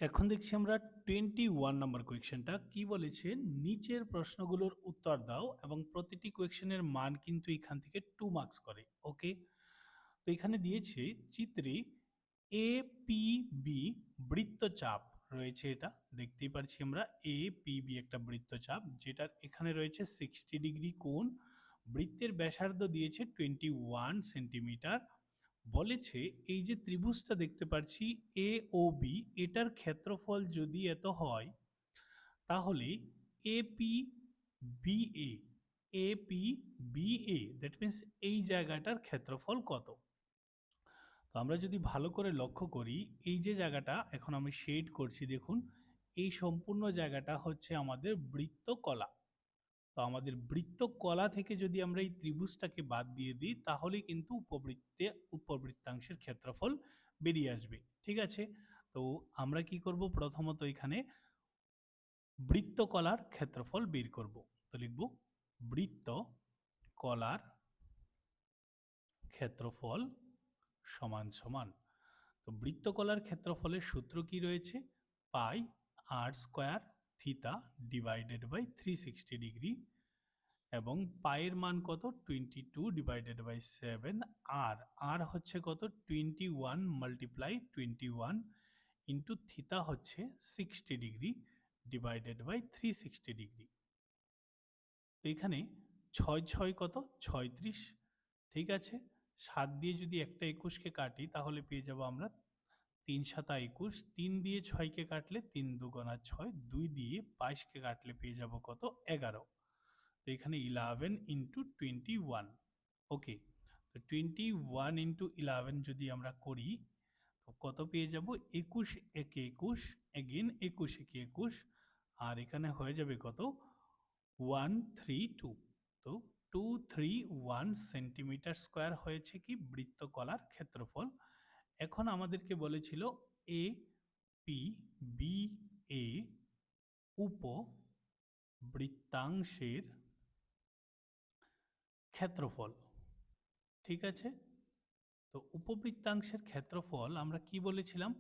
এখন দেখছি আমরা 21 নম্বর কোয়েশ্চেনটা কি বলেছে, নিচের প্রশ্নগুলোর উত্তর দাও এবং প্রতিটি কোয়েশ্চেনের মান কিন্তু এখান থেকে 2 মার্কস করে। ওকে, তো এখানে দিয়েছে চিত্রে এ পি বি বৃত্তচাপ রয়েছে, এটা দেখতেই পাচ্ছি আমরা এ পি বি একটা বৃত্তচাপ যেটার এখানে রয়েছে 60 ডিগ্রি কোণ। বৃত্তের ব্যাসার্ধ দিয়েছে 21 সেন্টিমিটার। বলেছে এই যে ত্রিভুজটা দেখতে পাচ্ছি এ ও বি, এটার ক্ষেত্রফল যদি এত হয় তাহলে A P B A, A P B A that means এই জায়গাটার ক্ষেত্রফল কত। তো আমরা যদি ভালো করে লক্ষ্য করি, এই যে জায়গাটা এখন আমি শেড করছি দেখুন, এই সম্পূর্ণ জায়গাটা হচ্ছে আমাদের বৃত্তকলা। তো আমাদের বৃত্তকলা থেকে যদি আমরা এই ত্রিভুজটাকে বাদ দিয়ে দিই তাহলে কিন্তু উপবৃত্তাংশের ক্ষেত্রফল বেরিয়ে আসবে। ঠিক আছে, তো আমরা কি করব, প্রথমত এখানে বৃত্তকলার ক্ষেত্রফল বের করব। তো লিখব বৃত্তকলার ক্ষেত্রফল সমান সমান, তো বৃত্তকলার ক্ষেত্রফলের সূত্র কি রয়েছে, pi r square theta divided by 360 degree, এবং পায়ের মান কত 22/7, আর আর হচ্ছে কত 21 × 21 থিতা হচ্ছে 60 ডিগ্রি ডিভাইডেড বাই 360 ডিগ্রি। তো এখানে 6 6 কত 36। ঠিক আছে, 7 দিয়ে যদি একটা 21কে কাটি তাহলে পেয়ে যাব আমরা 3 7 21, 3 দিয়ে 6কে কাটলে 3 2 6, 2 দিয়ে 22কে কাটলে পেয়ে যাব কত 11। তো এখানে 11 × 21। ওকে, তো 21 × 11 যদি আমরা করি তো কত পেয়ে যাব, 21 একে 21, এগেন 21 একে 21, আর এখানে হয়ে যাবে কত 132। তো 231 সেন্টিমিটার স্কোয়ার হয়েছে কি বৃত্তকলার ক্ষেত্রফল। এখন আমাদেরকে বলেছিল এ পি বি এ উপবৃত্তাংশের ক্ষেত্রফল। ঠিক আছে, তো উপবৃত্তাংশের ক্ষেত্রফল আমরা কি বলেছিলাম,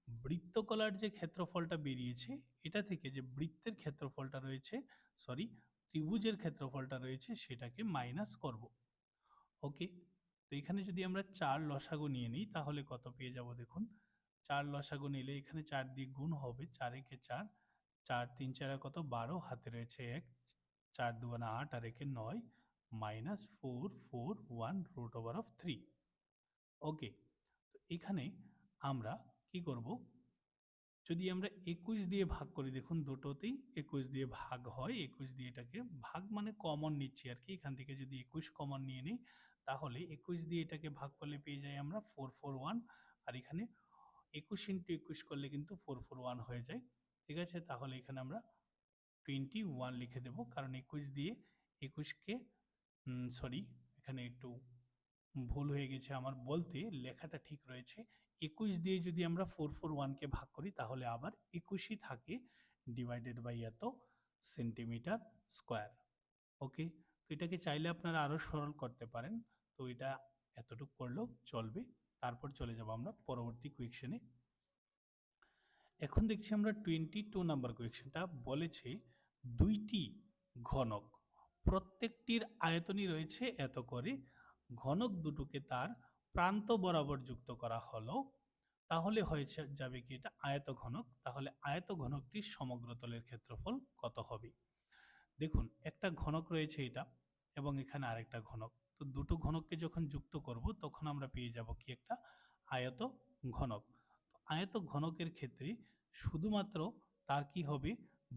বৃত্তকলার যে ক্ষেত্রফলটা বেরিয়েছে এটা থেকে যে বৃত্তের ক্ষেত্রফলটা রয়েছে, সরি ত্রিভুজের ক্ষেত্রফলটা রয়েছে সেটাকে মাইনাস করব। ওকে, তো এখানে যদি আমরা 4 লসাগু নিয়ে নিই তাহলে কত পেয়ে যাব দেখুন, 4 লসাগু নিলে এখানে 4 দিয়ে গুণ হবে, 4 একে 4, 4 3 4 কত 12, হাতে রয়েছে 1, 4 2 8 আর একে 9, -4 4 1√3। ওকে, তো এখানে আমরা কি করব, যদি আমরা 21 দিয়ে ভাগ করি, দেখুন দুটোতেই 21 দিয়ে ভাগ হয়, 21 দিয়ে এটাকে ভাগ মানে কমন নিচ্ছি আর কি, এখান থেকে যদি 21 কমন নিয়ে নিই তাহলে 21 দিয়ে এটাকে ভাগ করলে পেয়ে যাই আমরা 441, আর এখানে 21 × 21 করলে কিন্তু 441 হয়ে যায়। ঠিক আছে, তাহলে এখানে আমরা 21 লিখে দেব, কারণ 21 দিয়ে 21কে সরি এখানে একটু ভুল হয়ে গেছে আমার বলতে, লেখাটা ঠিক রয়েছে। 21 দিয়ে যদি আমরা 441কে ভাগ করি তাহলে আবার 21ই থাকে ডিভাইডেড বাই এত সেন্টিমিটার স্কোয়ার। ওকে, তো এটাকে চাইলে আপনারা আরো সরল করতে পারেন, তো এটা এতটুকু করলেও চলবে। তারপর চলে যাব আমরা পরবর্তী কোয়েকশনে। এখন দেখছি আমরা 22 নাম্বার কোয়েকশনটা বলেছে দুইটি ঘনক, প্রত্যেকটির আয়তনই রয়েছে এত করে, ঘনক দুটোকে তার প্রান্ত বরাবর যুক্ত করা হলো, তাহলে হয়েছে যাবে কি এটা আয়ত ঘনক, তাহলে আয়ত ঘনকটির সমগ্র তলের ক্ষেত্রফল কত হবে। দেখুন একটা ঘনক রয়েছে এটা, এবং এখানে আরেকটা ঘনক, তো দুটো ঘনককে যখন যুক্ত করব তখন আমরা পেয়ে যাব কি একটা আয়ত ঘনক। তো আয়ত ঘনকের ক্ষেত্রে শুধুমাত্র তার কি হবে,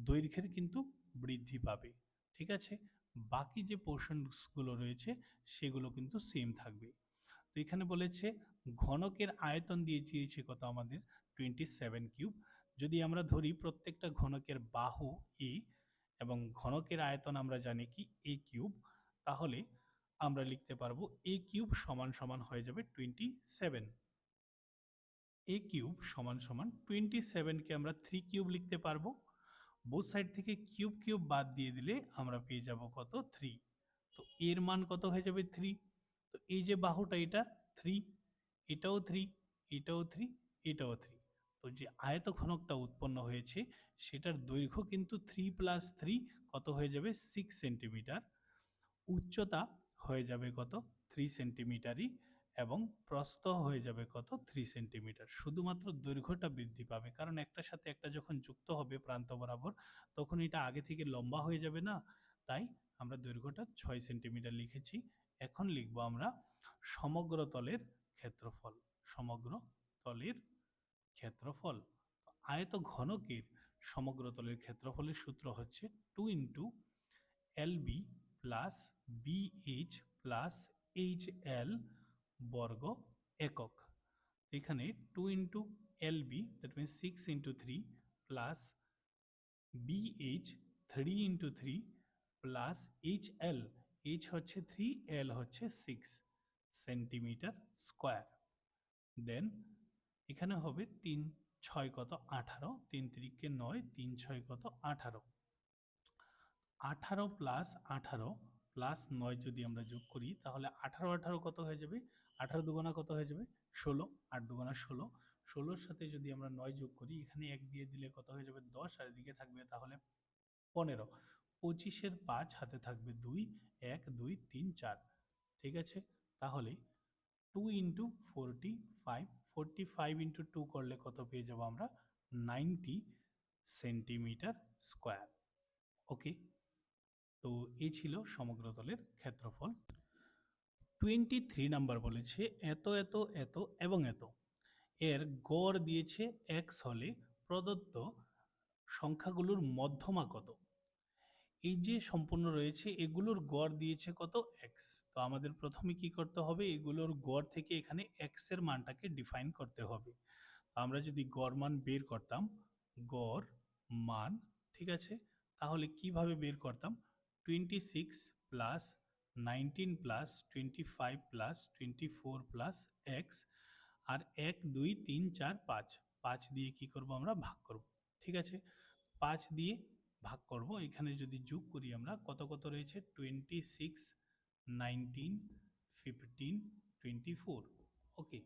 দৈর্ঘ্যের কিন্তু বৃদ্ধি পাবে। ঠিক আছে, বাকি যে পোর্শনসগুলো রয়েছে সেগুলো কিন্তু সেম থাকবে। তো এখানে বলেছে ঘনকের আয়তন দিয়ে দিয়েছে কত আমাদের 27 কিউব। যদি আমরা ধরি প্রত্যেকটা ঘনকের বাহু এ এবং ঘনকের আয়তন আমরা জানি কি এ কিউব, তাহলে আমরা লিখতে পারবো এ কিউব সমান সমান হয়ে যাবে 27। এ কিউব সমান সমান 27কে আমরা 3 কিউব লিখতে পারবো, বোথ সাইড থেকে কিউব কিউব বাদ দিয়ে দিলে আমরা পেয়ে যাব কত 3। তো এর মান কত হয়ে যাবে 3। তো এই যে বাহুটা এটা 3, এটাও 3, এটাও 3, এটাও 3, তো যে আয়তঘনকটা উৎপন্ন হয়েছে সেটার দৈর্ঘ্য কিন্তু 3 + 3 কত হয়ে যাবে 6 সেন্টিমিটার, উচ্চতা হয়ে যাবে কত 3 সেন্টিমিটারই, এবং প্রস্থ হয়ে যাবে কত 3 সেন্টিমিটার। শুধুমাত্র দৈর্ঘ্যটা বৃদ্ধি পাবে, কারণ একটার সাথে একটা যখন যুক্ত হবে প্রান্ত বরাবর তখন এটা আগে থেকে লম্বা হয়ে যাবে না, তাই আমরা দৈর্ঘ্যটা 6 সেন্টিমিটার লিখেছি। এখন লিখব আমরা সমগ্র তলের ক্ষেত্রফল। সমগ্র তলের ক্ষেত্রফল, আয়তঘনকের সমগ্র তলের ক্ষেত্রফলের সূত্র হচ্ছে 2 into LB plus BH plus HL বর্গ একক। এখানে 2 into LB that means 6 into 3 plus BH 3 into 3 plus HL, H হচ্ছে 3, L হচ্ছে 6 সেন্টিমিটার স্কোয়ার। দেন এখানে হবে 3 6 কত 18, 3 3 9, 3 6 কত 18, 18 প্লাস 18 প্লাস 9 যদি আমরা যোগ করি তাহলে 18 18 কত হয়ে যাবে, 18 দুগুণা কত হয়ে যাবে 16, 8 দুগুণা 16, 16-র সাথে যদি আমরা 9 যোগ করি এখানে 1 দিয়ে দিলে কত হয়ে যাবে 10, আর এদিকে থাকবে তাহলে 15, 25-এর 5 হাতে থাকবে 2, 1 2 3 4, ঠিক আছে। তাহলে 2 ইন্টু 45, 45 ইন্টু 2 করলে কত পেয়ে যাব আমরা 90 সেন্টিমিটার স্কোয়ার। ওকে, তো এই ছিল সমগ্র তলের ক্ষেত্রফল। 23 নাম্বার বলেছে এত এত এত এবং এত এর গড় দিয়েছে x হলে প্রদত্ত সংখ্যাগুলোর মধ্যমা কত। এই যে সম্পূর্ণ রয়েছে এগুলোর গড় দিয়েছে কত x, তো আমাদের প্রথমে কি করতে হবে, এগুলোর গড় থেকে এখানে x এর মানটাকে ডিফাইন করতে হবে। আমরা যদি গড় মান বের করতাম, গড় মান, ঠিক আছে, তাহলে কিভাবে বের করতাম, 26 plus 19 plus 25 plus 24 plus x, আর 1 2 3 4 5, 5 দিয়ে কি করব আমরা ভাগ করব, ঠিক আছে। 5 দিয়ে ভাগ করব, এখানে যদি যোগ করি আমরা কত কত রয়েছে 26 19 15 24, ওকে।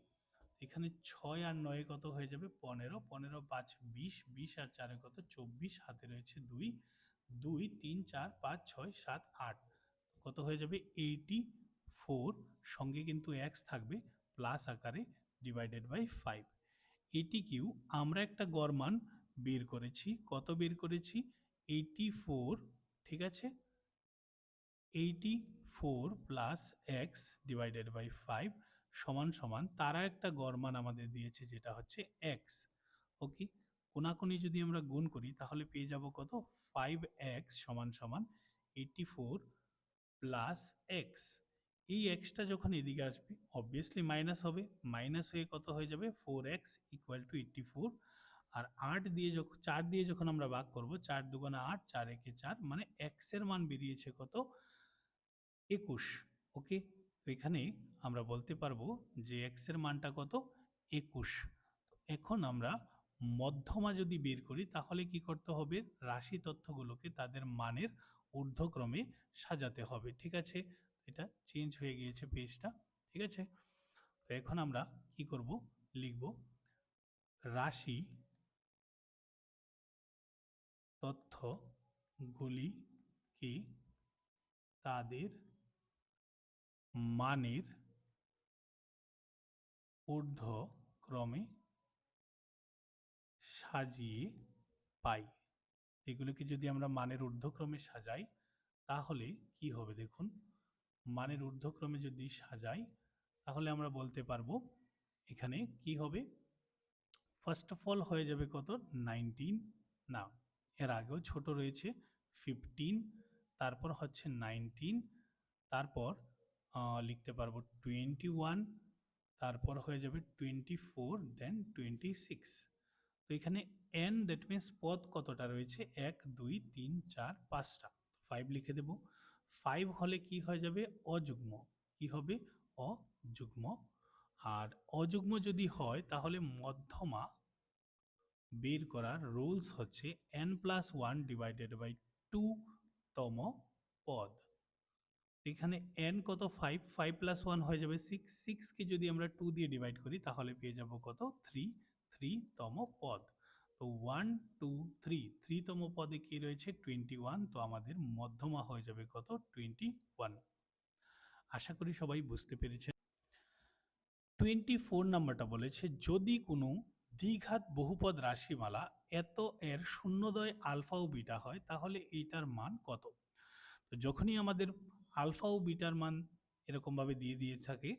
এখানে 6 আর 9 কত হয়ে যাবে 15, 15 5 20, 20 আর 4 কত 24, হাতে রয়েছে 2, 2 3 4 5 6 7 8, কত হয়ে যাবে 84, সঙ্গে কিন্তু x থাকবে প্লাস আকারে ডিভাইডেড বাই 5। এটিকেও আমরা একটা গড় মান বের করেছি, কত বের করেছি 84, ঠিক আছে, 84 প্লাস x ডিভাইডেড বাই 5 সমান সমান তারা একটা গড় মান আমাদের দিয়েছে যেটা হচ্ছে x। ওকে, কোনাকুনি যদি আমরা গুণ করি তাহলে পেয়ে যাব কত 5x সমান সমান 84 প্লাস x। এই এক্সটা যখন এদিকে আসবে অবভিয়াসলি মাইনাস হবে, মাইনাস হয়ে কত হয়ে যাবে 4x ইকুয়াল টু 84, আর 8 দিয়ে যখন 4 দিয়ে যখন আমরা ভাগ করব 4 দুগুণা 8, 4 একে 4, মানে x এর মান বেরিয়েছে কত 21। ওকে, তো এখানে আমরা বলতে পারবো যে x এর মানটা কত 21। এখন আমরা মধ্যমা যদি বের করি তাহলে কি করতে হবে, রাশি তথ্যগুলোকে তাদের মানের ঊর্ধ্বক্রমে সাজাতে হবে, ঠিক আছে। এটা চেঞ্জ হয়ে গিয়েছে পেজটা, ঠিক আছে। তো এখন আমরা কি করব, লিখব রাশি তথ্যগুলিকে তাদের মানের ঊর্ধ্বক্রমে সাজিয়ে পাই। এগুলোকে যদি আমরা মানের ঊর্ধ্বক্রমে সাজাই তাহলে কি হবে দেখুন, মানের ঊর্ধ্বক্রমে যদি সাজাই তাহলে আমরা বলতে পারবো এখানে কি হবে, ফার্স্ট অফ অল হয়ে যাবে কত 19, না এর আগেও ছোট রয়েছে 15, তারপর হচ্ছে 19, তারপর লিখতে পারবো 21, তারপর হয়ে যাবে 24, দেন 26। তো এখানে n দ্যাট মিনস পদ কতটা রয়েছে 1 2 3 4 5টা, 5 লিখে দেব। 5 হলে কি হয়ে যাবে অযুগ্ম, কি হবে অযুগ্ম, আর অযুগ্ম যদি হয় তাহলে মধ্যমা বের করার রুলস হচ্ছে n+1 ডিভাইডেড বাই 2 তম পদ। এখানে n কত 5, 5 + 1 হয়ে যাবে 6, 6 কে যদি আমরা 2 দিয়ে ডিভাইড করি তাহলে পেয়ে যাব কত 3, 3তম পদ। তো 1 2 3 3তম পদে কি রয়েছে 21, তো আমাদের মধ্যমা হয়ে যাবে কত 21। আশা করি সবাই বুঝতে পেরেছেন। 24 নাম্বারটা বলেছে যদি কোনো দ্বিঘাত বহুপদ রাশিমালা এত এর শূন্যদ্বয় আলফা ও বিটা হয় তাহলে এইটার মান কত। তো যখনই আমাদের আলফা ও বিটার মান এরকম ভাবে দিয়ে থাকে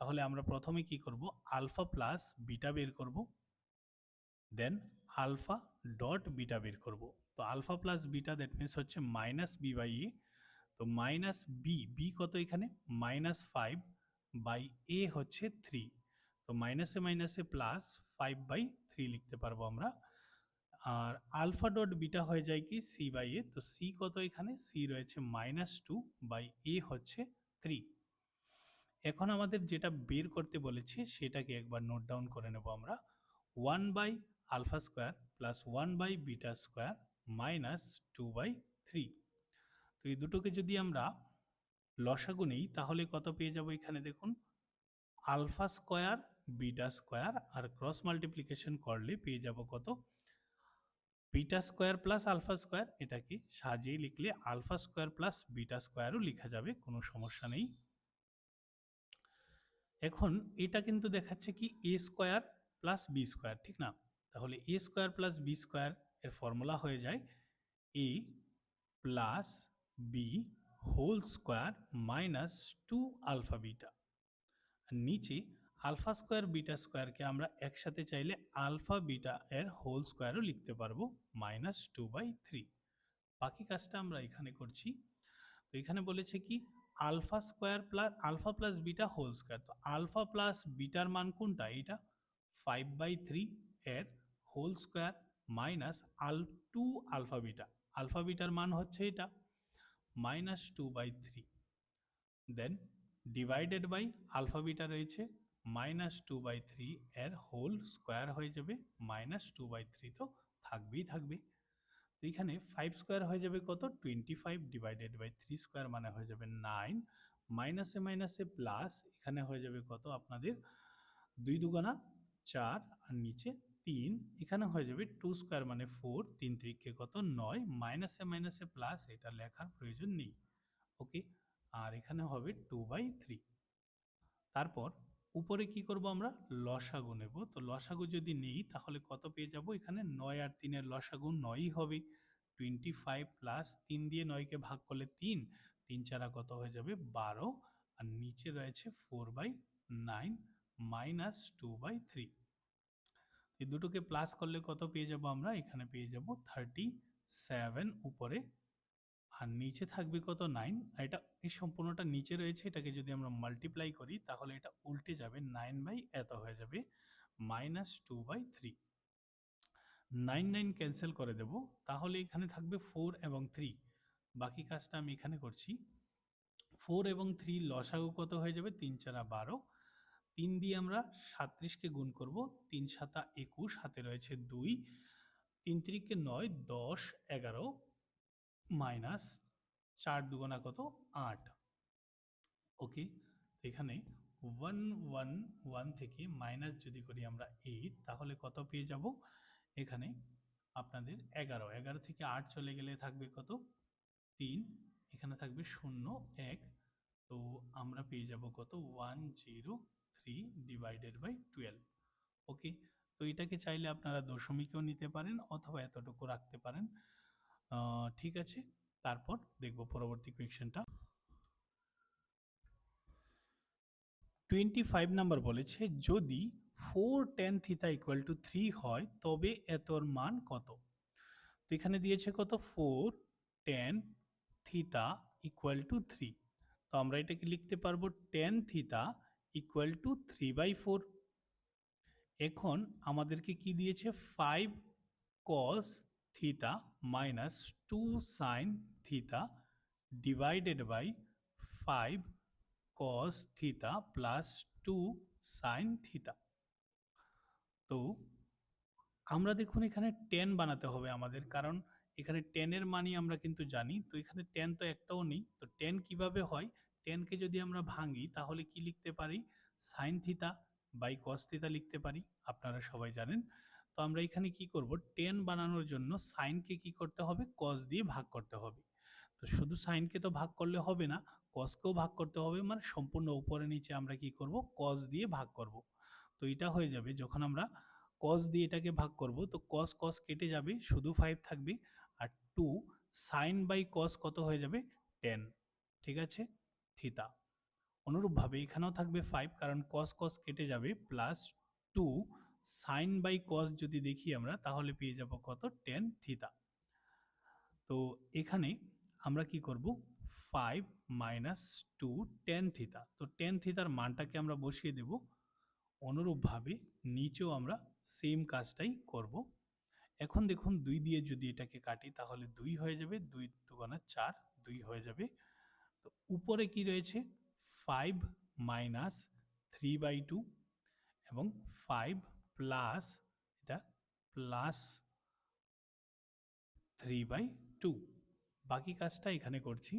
তাহলে আমরা প্রথমে কি করব, আলফা প্লাস বিটা বের করব, দেন আলফা ডট বিটা বের করব। তো alpha plus beta that means হচ্ছে মাইনাস বি বাই এ। তো মাইনাস বি, বি কত এখানে -5 বাই এ হচ্ছে 3। তো মাইনাসে মাইনাসে প্লাস 5/3 লিখতে পারবো আমরা। আর আলফা ডট বিটা হয়ে যায় কি সি বাই এ। তো সি কত এখানে, সি রয়েছে -2 বাই এ হচ্ছে 3। এখন আমাদের যেটা বের করতে বলেছে সেটাকে একবার নোট ডাউন করে নেব আমরা। 1/α² প্লাস 1/β² মাইনাস 2/3। তো এই দুটোকে যদি আমরা লসাগু নেই তাহলে কত পেয়ে যাব, এখানে দেখুন α² β² আর ক্রস মাল্টিপ্লিকেশন করলে পেয়ে যাব কত β² প্লাস α²। এটাকে সাজিয়ে লিখলে α² প্লাস β²ও লেখা যাবে, কোনো সমস্যা নেই। এখন এটা কিন্তু দেখাচ্ছে কি a² প্লাস b², ঠিক না? তাহলে a² প্লাস b² এর ফর্মুলা হয়ে যায় a plus B whole square minus 2α beta. নিচে α² β²কে আমরা একসাথে চাইলে আলফা বিটা এর হোল স্কোয়ারও লিখতে পারবো -2/3। বাকি কাজটা আমরা এখানে করছি। তো এখানে বলেছে কি alpha plus beta whole square. তো আলফা প্লাস বিটার মান কোনটা, এটা 5/3 এর whole square minus 2 alpha beta. Alpha বিটার মান হচ্ছে এটা -2/3, then divided by alpha beta রয়েছে -2/3 এর হোল স্কোয়ার হয়ে যাবে -2/3, তো থাকবে। তো এখানে 5² হয়ে যাবে কত 25 ডিভাইডেড বাই 3² মানে হয়ে যাবে 9, মাইনাসে মাইনাসে প্লাস, এখানে হয়ে যাবে কত আপনাদের 2 দুগুণা 4 আর নিচে 3, এখানে হয়ে যাবে 2² মানে 4, 3 3 কত 9, মাইনাসে মাইনাসে প্লাস, এটা লেখার প্রয়োজন নেই। ওকে, আর এখানে হবে 2/3। তারপর উপরে কি করব আমরা, লসাগু নেব। তো লসাগু যদি নেই তাহলে কত পেয়ে যাব, এখানে 9 আর 3 এর লসাগু 9ই হবে। 25 প্লাস 3 দিয়ে 9কে ভাগ করলে 3, 3 চারা কত হয়ে যাবে 12, আর নিচে রয়েছে 4/9 মাইনাস 2/3। এই দুটোকে প্লাস করলে কত পেয়ে যাব আমরা, এখানে পেয়ে যাব 37 উপরে, আর নিচে থাকবে কত 9। এটা এই সম্পূর্ণটা নিচে রয়েছে, এটাকে যদি আমরা মাল্টিপ্লাই করি তাহলে এটা উল্টে যাবে, 9 এত হয়ে যাবে -2/3। 9 9 ক্যান্সেল করে দেব, তাহলে এখানে থাকবে 4 এবং 3। বাকি কাজটা আমি এখানে করছি। 4 এবং 3 লসাগু কত হয়ে যাবে, 3 4 12, 3 দিয়ে আমরা 37কে গুণ করব, 3 7 21, হাতে রয়েছে 2, 3 3 9, 10 11 মাইনাস 4 দুগুণা কত 8। ওকে, এখানে 1 1 1 থেকে মাইনাস যদি করি আমরা 8 তাহলে কত পেয়ে যাব, এখানে আপনাদের 11, 11 থেকে 8 চলে গেলে থাকবে কত 3, এখানে থাকবে 0 1, তো আমরা পেয়ে যাব কত 103 ডিভাইডেড বাই 12। ওকে, তো এটাকে চাইলে আপনারা দশমিকেও নিতে পারেন অথবা এতটুকু রাখতে পারেন। ঠিক আছে, তারপর দেখব পরবর্তী কোয়েশ্চেনটা। 25 নাম্বার বলেছে যদি 4 tan থিটা ইকুয়াল টু 3 হয় তবে এতর মান কত। তো এখানে দিয়েছে কত 4 tan থিটা ইকুয়াল টু 3। তো আমরা এটাকে লিখতে পারবো tan থিটা ইকুয়াল টু 3/4। এখন আমাদেরকে কি দিয়েছে 5 cos theta minus 2 sin theta divided by 5 cos theta plus 2 sin theta. তো আমরা দেখুন এখানে tan বানাতে হবে আমাদের, কারণ এখানে tan এর মানই আমরা কিন্তু জানি। তো এখানে tan তো একটাও নেই, তো tan কিভাবে হয়, tan কে যদি আমরা ভাঙি তাহলে কি লিখতে পারি sin theta by cos theta লিখতে পারি, আপনারা সবাই জানেন। তো আমরা এখানে কি করব, টেন বানানোর জন্য সাইনকে কি করতে হবে, কস দিয়ে ভাগ করতে হবে। তো শুধু সাইনকে তো ভাগ করলে হবে না, কসকেও ভাগ করতে হবে, মানে সম্পূর্ণ উপরে নিচে আমরা কি করব, কস দিয়ে ভাগ করব। তো এটা হয়ে যাবে, যখন আমরা কস দিয়ে এটাকে ভাগ করব তো কস কস কেটে যাবে, শুধু 5 থাকবে, আর 2 সাইন বাই কস কত হয়ে যাবে, 10। ঠিক আছে, থিতা। অনুরূপভাবে এখানেও থাকবে 5, কারণ কস কস কেটে যাবে, প্লাস 2 সাইন বাই কস যদি দেখি আমরা তাহলে পেয়ে যাব কত, 10 থিতা। তো এখানে আমরা কি করব, 5 মাইনাস 2 10 থিতা। তো 10 থিতার মানটাকে আমরা বসিয়ে দেব। অনুরূপভাবে নিচেও আমরা সেম কাজটাই করব। এখন দেখুন 2 দিয়ে যদি এটাকে কাটি তাহলে 2 হয়ে যাবে, 2 দুগুণা 4, 2 হয়ে যাবে। তো উপরে কি রয়েছে, 5 মাইনাস 3/2 এবং 5 প্লাস এটা প্লাস 3/2। বাকি কাজটা এখানে করছি।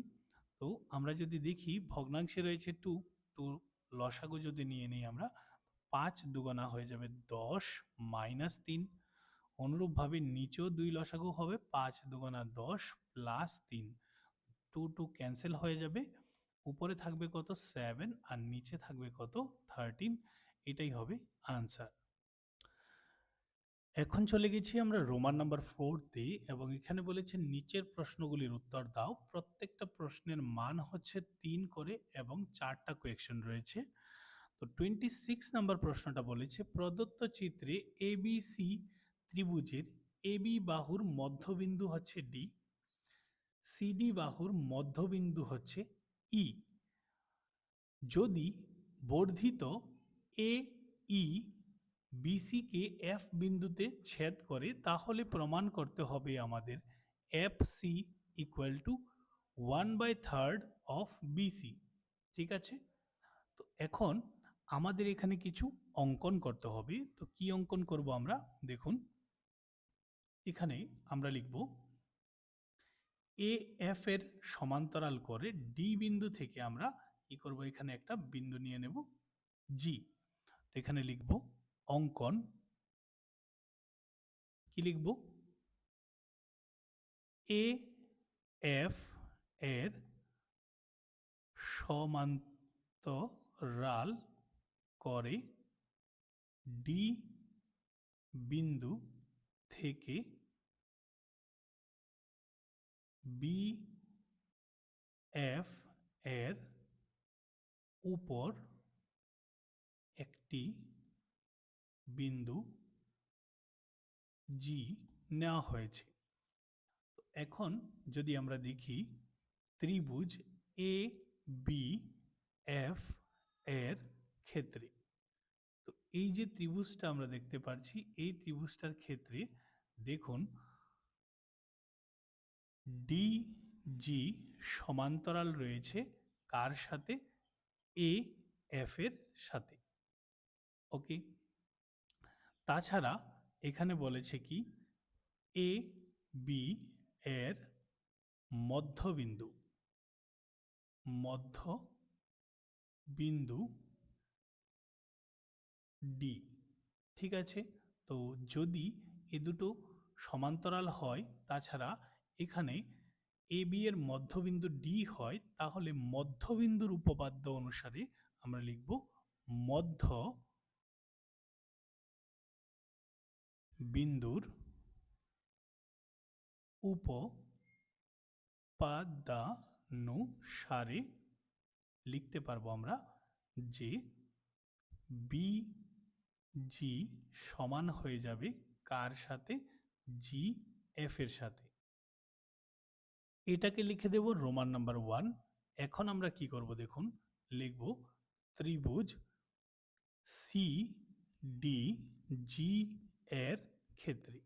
তো আমরা যদি দেখি ভগ্নাংশে রয়েছে 2, তো লসাগু যদি নিয়ে নিই আমরা, 5 দুগুণা হয়ে যাবে 10 মাইনাস 3। অনুরূপভাবে নিচেও 2 লসাগু হবে, 5 দুগুণা 10 প্লাস 3, 2 2 ক্যান্সেল হয়ে যাবে। উপরে থাকবে কত, 7, আর নিচে থাকবে কত, 13। এটাই হবে আনসার। এখন চলে গেছি আমরা রোমান নাম্বার 4-তে, এবং এখানে বলেছে নিচের প্রশ্নগুলির উত্তর দাও। প্রত্যেকটা প্রশ্নের মান হচ্ছে 3 করে এবং 4টা কোয়েকশন রয়েছে। তো 26 নাম্বার প্রশ্নটা বলেছে প্রদত্ত চিত্রে এবিসি ত্রিভুজের এবি বাহুর মধ্যবিন্দু হচ্ছে ডি, সিডি বাহুর মধ্যবিন্দু হচ্ছে ই। যদি বর্ধিত এ ই বিসিকে এফ বিন্দুতে ছেদ করে তাহলে প্রমাণ করতে হবে আমাদের F C equal to 1/3 of B C. ঠিক আছে, তো এখন আমাদের এখানে কিছু অঙ্কন করতে হবে। তো কি অঙ্কন করব আমরা, দেখুন এখানে আমরা লিখব এ এফ এর সমান্তরাল করে ডি বিন্দু থেকে আমরা কি করব, এখানে একটা বিন্দু নিয়ে নেব জি। তো এখানে লিখব অঙ্কন, কি লিখব, এ এফ এর সমান্তরাল করে ডি বিন্দু থেকে বি এফ এর উপর একটি বিন্দু জি নেওয়া হয়েছে। এখন যদি আমরা দেখি ত্রিভুজ এ বি এফ এর ক্ষেত্রে, তো এই যে ত্রিভুজটা আমরা দেখতে পাচ্ছি, এই ত্রিভুজটার ক্ষেত্রে দেখুন ডি জি সমান্তরাল রয়েছে কার সাথে, এ এফ এর সাথে। ওকে, তাছাড়া এখানে বলেছে কি এ বি এর মধ্যবিন্দু, মধ্যবিন্দু ডি। ঠিক আছে, তো যদি এ দুটো সমান্তরাল হয়, তাছাড়া এখানে এ বি এর মধ্যবিন্দু ডি হয়, তাহলে মধ্যবিন্দুর উপপাদ্য অনুসারে আমরা লিখব মধ্য বিন্দুর উপপাদ্যানুসারে লিখতে পারবো আমরা যে বি জি সমান হয়ে যাবে কার সাথে, জি এফ এর সাথে। এটাকে লিখে দেব রোমান নাম্বার 1। এখন আমরা কি করব দেখুন, লিখব ত্রিভুজ সি ডি জি এর ক্ষেত্রে।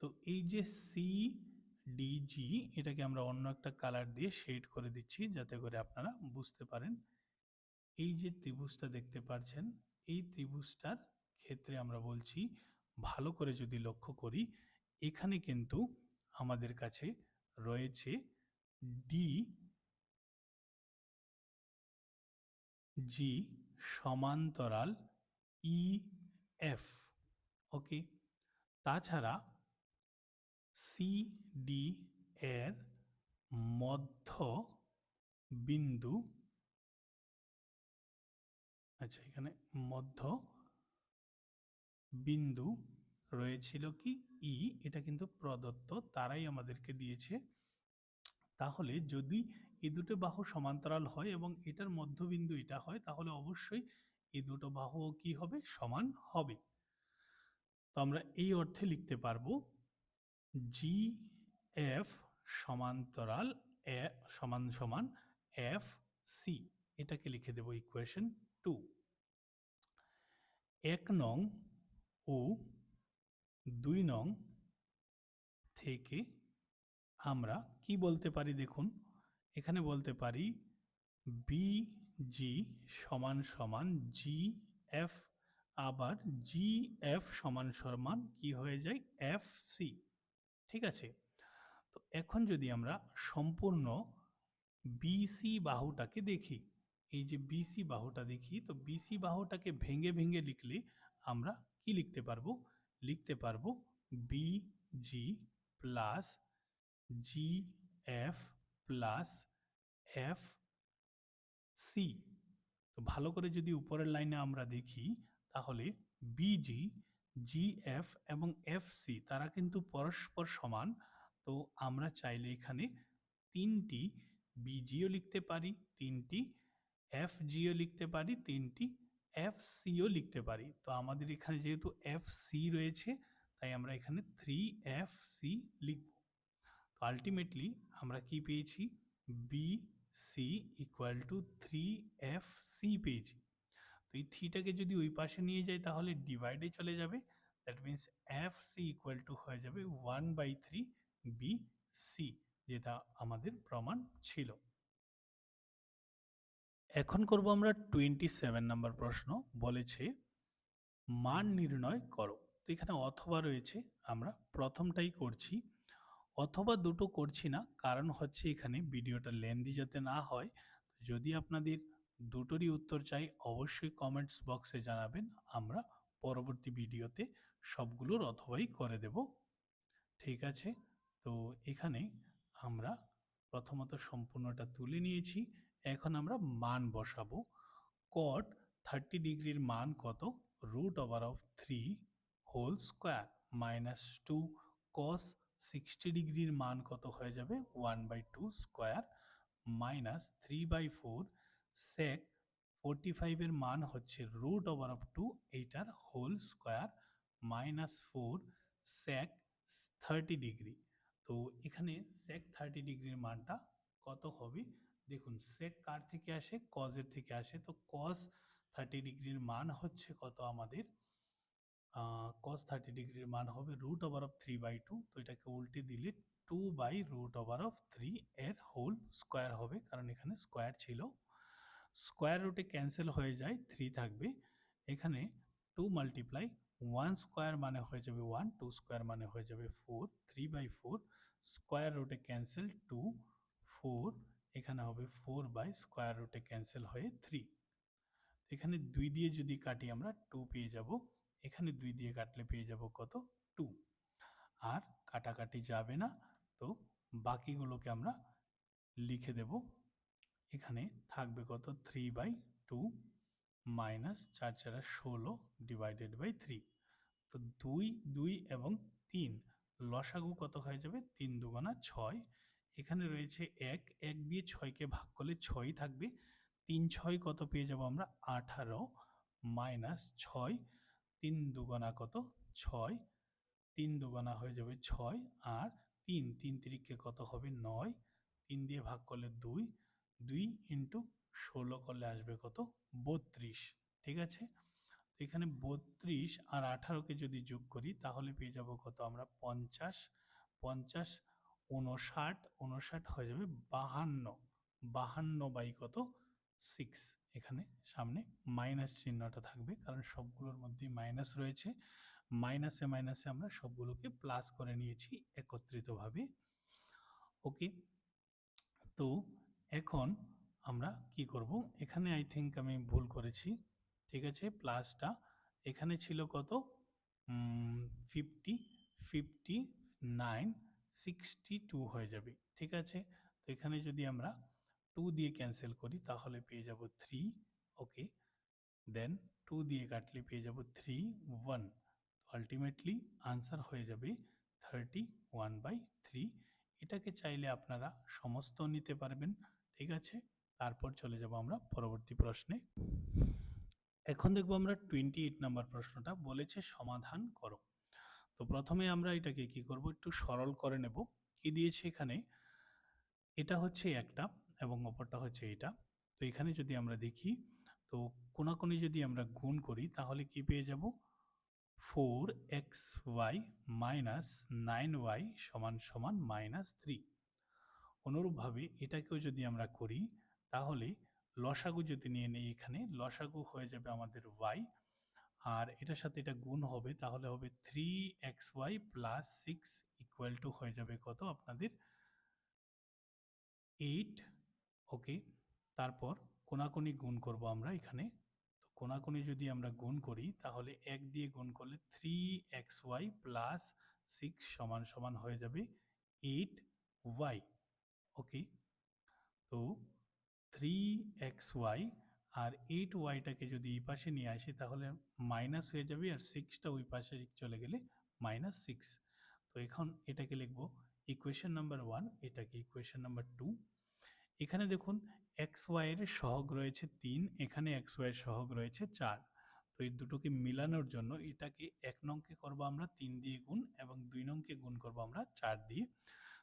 তো এই যে সি ডি জি, এটাকে আমরা অন্য একটা কালার দিয়ে শেড করে দিচ্ছি যাতে করে আপনারা বুঝতে পারেন। এই যে ত্রিভুজটা দেখতে পাচ্ছেন, এই ত্রিভুজটার ক্ষেত্রে আমরা বলছি, ভালো করে যদি লক্ষ্য করি, এখানে কিন্তু আমাদের কাছে রয়েছে ডি জি সমান্তরাল ই এফ। ওকে, তাছাড়া সি ডি এর মধ্য বিন্দু, আচ্ছা এখানে মধ্য বিন্দু রয়েছিল কি ই, এটা কিন্তু প্রদত্ত, তারাই আমাদেরকে দিয়েছে। তাহলে যদি এই দুটো বাহু সমান্তরাল হয় এবং এটার মধ্যবিন্দু এটা হয়, তাহলে অবশ্যই এই দুটো বাহুও কি হবে, সমান হবে। তো আমরা এই অর্থে লিখতে পারবো জি এফ সমান্তরাল এ সমান সমান এফ সি, এটাকে লিখে দেব ইকুয়েশন 2। 1 নং ও 2 নং থেকে আমরা কি বলতে পারি, দেখুন এখানে বলতে পারি বিজি সমান সমান জি এফ, আবার জি এফ সমান সমান কি হয়ে যায়, এফ সি। ঠিক আছে, তো এখন যদি আমরা সম্পূর্ণ বিসি বাহুটাকে দেখি, এই যে বিসি বাহুটা দেখি, তো বিসি বাহুটাকে ভেঙে ভেঙে লিখলে আমরা কি লিখতে পারবো, লিখতে পারবো B G plus G F plus F C. তো ভালো করে যদি উপরের লাইনে আমরা দেখি, তাহলে বিজি, জিএফ এবং এফসি তারা কিন্তু পরস্পর সমান। তো আমরা চাইলে এখানে তিনটি বিজিও লিখতে পারি, তিনটি এফজিও লিখতে পারি, তিনটি এফসিও লিখতে পারি। তো আমাদের এখানে যেহেতু এফসি রয়েছে, তাই আমরা এখানে 3FC লিখব। তো আলটিমেটলি আমরা কি পেয়েছি, B C equal two 3FC পেয়েছি। তো এই থ্রিটাকে যদি ওই পাশে নিয়ে যাই, তাহলে ডিভাইডে চলে যাবে। That means F C equal to হয়ে যাবে 1/3 বি সি, যেটা আমাদের প্রমাণ ছিল। এখন করব আমরা 27 নম্বর প্রশ্ন। বলেছে মান নির্ণয় করো। তো এখানে অথবা রয়েছে, আমরা প্রথমটাই করছি। অথবা দুটো করছি না, কারণ হচ্ছে এখানে ভিডিওটা লেন্দি যাতে না হয়। যদি আপনাদের দুটোরই উত্তর চাই, অবশ্যই কমেন্টস বক্সে জানাবেন, আমরা পরবর্তী ভিডিওতে সবগুলোর অথবাই করে দেব। ঠিক আছে, তো এখানে আমরা প্রথমত সম্পূর্ণটা তুলে নিয়েছি। এখন আমরা মান বসাবো। cot 30 ডিগ্রির মান কত, √3 হোল স্কোয়ার মাইনাস 2 cos 60 ডিগ্রির মান কত হয়ে যাবে, 1/2 স্কোয়ার মাইনাস 3/4 sec 45 এর মান হচ্ছে √2 এইটার whole square minus 4 sec 30 degree. তো এখানে sec 30 ডিগ্রির মানটা কত হবে, দেখুন sec কার থেকে আসে, cos এর থেকে আসে। তো cos 30 ডিগ্রির মান হচ্ছে কত আমাদের, cos 30 ডিগ্রির মান হবে √3/2। তো এটাকে উল্টে দিলে 2/√3 এর হোল স্কোয়ার হবে, কারণ এখানে স্কোয়ার ছিল। স্কোয়ার রুটে ক্যান্সেল হয়ে যায়, 3 থাকবে। এখানে 2 মাল্টিপ্লাই 1 স্কোয়ার মানে হয়ে যাবে 1, 2 স্কোয়ার মানে হয়ে যাবে 4, 3/4 স্কোয়ার রুটে ক্যান্সেল 2, 4, এখানে হবে 4 স্কোয়ার রুটে ক্যান্সেল হয়ে 3। এখানে 2 দিয়ে যদি কাটি আমরা 2 পেয়ে যাব, এখানে 2 দিয়ে কাটলে পেয়ে যাব কত, 2। আর কাটাকাটি যাবে না, তো বাকিগুলোকে আমরা লিখে দেব। এখানে থাকবে কত, 3/2 মাইনাস 4 4 16 ডিভাইডেড বাই 3। তো 2 2 এবং 3 লসাগু কত হয়ে যাবে, 3 দুগুণা 6। এখানে রয়েছে 1, 1 দিয়ে 6কে ভাগ করলে 6 থাকবে। 3 6 কত পেয়ে যাব আমরা, 18 মাইনাস 6, 3 দুগুণা কত, 6, 3 দুগুণা হয়ে যাবে 6, আর 3 3 তিরিকে কত হবে 9, 3 দিয়ে ভাগ করলে 2, 2 ইন্টু 16 করলে আসবে কত, 32। ঠিক আছে, এখানে 32 আর 18কে যদি যোগ করি, তাহলে পেয়ে যাব কত আমরা, 50, 50 59, 59 হয়ে যাবে 52, 52 বাই কত, 6। এখানে সামনে মাইনাস চিহ্নটা থাকবে, কারণ সবগুলোর মধ্যে মাইনাস রয়েছে। মাইনাসে মাইনাসে আমরা সবগুলোকে প্লাস করে নিয়েছি একত্রিতভাবে। ওকে, তো এখন আমরা কি করব, এখানে আই থিঙ্ক আমি ভুল করেছি। ঠিক আছে, প্লাসটা এখানে ছিল কত, 50, 5962 হয়ে যাবে। ঠিক আছে, তো এখানে যদি আমরা 2 দিয়ে ক্যান্সেল করি তাহলে পেয়ে যাব 3। ওকে, দেন 2 দিয়ে কাটলে পেয়ে যাব 3 1। আলটিমেটলি আনসার হয়ে যাবে 31/3। এটাকে চাইলে আপনারা সমস্ত নিতে পারবেন। ঠিক আছে, তারপর চলে যাব আমরা পরবর্তী প্রশ্নে। এখন দেখব আমরা 28 নাম্বার প্রশ্নটা বলেছে সমাধান করো। তো প্রথমে আমরা এটাকে কি করব, একটু সরল করে নেব। কি দিয়েছে এখানে, এটা হচ্ছে একটা এবং অপরটা হচ্ছে এটা। তো এখানে যদি আমরা দেখি, তো কোনাকুনি যদি আমরা গুণ করি তাহলে কি পেয়ে যাব, 4xy মাইনাস 9y সমান সমান -3। অনুরূপভাবে এটাকেও যদি আমরা করি তাহলে লসাগু যদি নিয়ে নেই, এখানে লসাগু হয়ে যাবে আমাদের y, আর এটার সাথে এটা গুণ হবে তাহলে হবে 3xy প্লাস 6 ইকুয়াল টু হয়ে যাবে কত আপনাদের 8। ওকে, তারপর কোনাকুনি গুণ করব আমরা এখানে। তো কোনাকুনি যদি আমরা গুণ করি তাহলে 1 দিয়ে গুণ করলে 3xy প্লাস 6 সমান সমান হয়ে যাবে 8y। ওকে, তো 3xy আর 8yটাকে যদি এই পাশে নিয়ে আসি তাহলে মাইনাস হয়ে যাবে, আর 6টা ওই পাশে চলে গেলে -6। তো এখন এটাকে লিখব ইকুয়েশন নাম্বার 1, এটাকে ইকুয়েশন নাম্বার 2। এখানে দেখুন xy এর সহগ রয়েছে 3, এখানে xy এর সহগ রয়েছে 4। তো এই দুটোকে মিলানোর জন্য এটাকে 1 নংকে করব আমরা 3 দিয়ে গুণ এবং 2 নংকে গুণ করব আমরা 4 দিয়ে।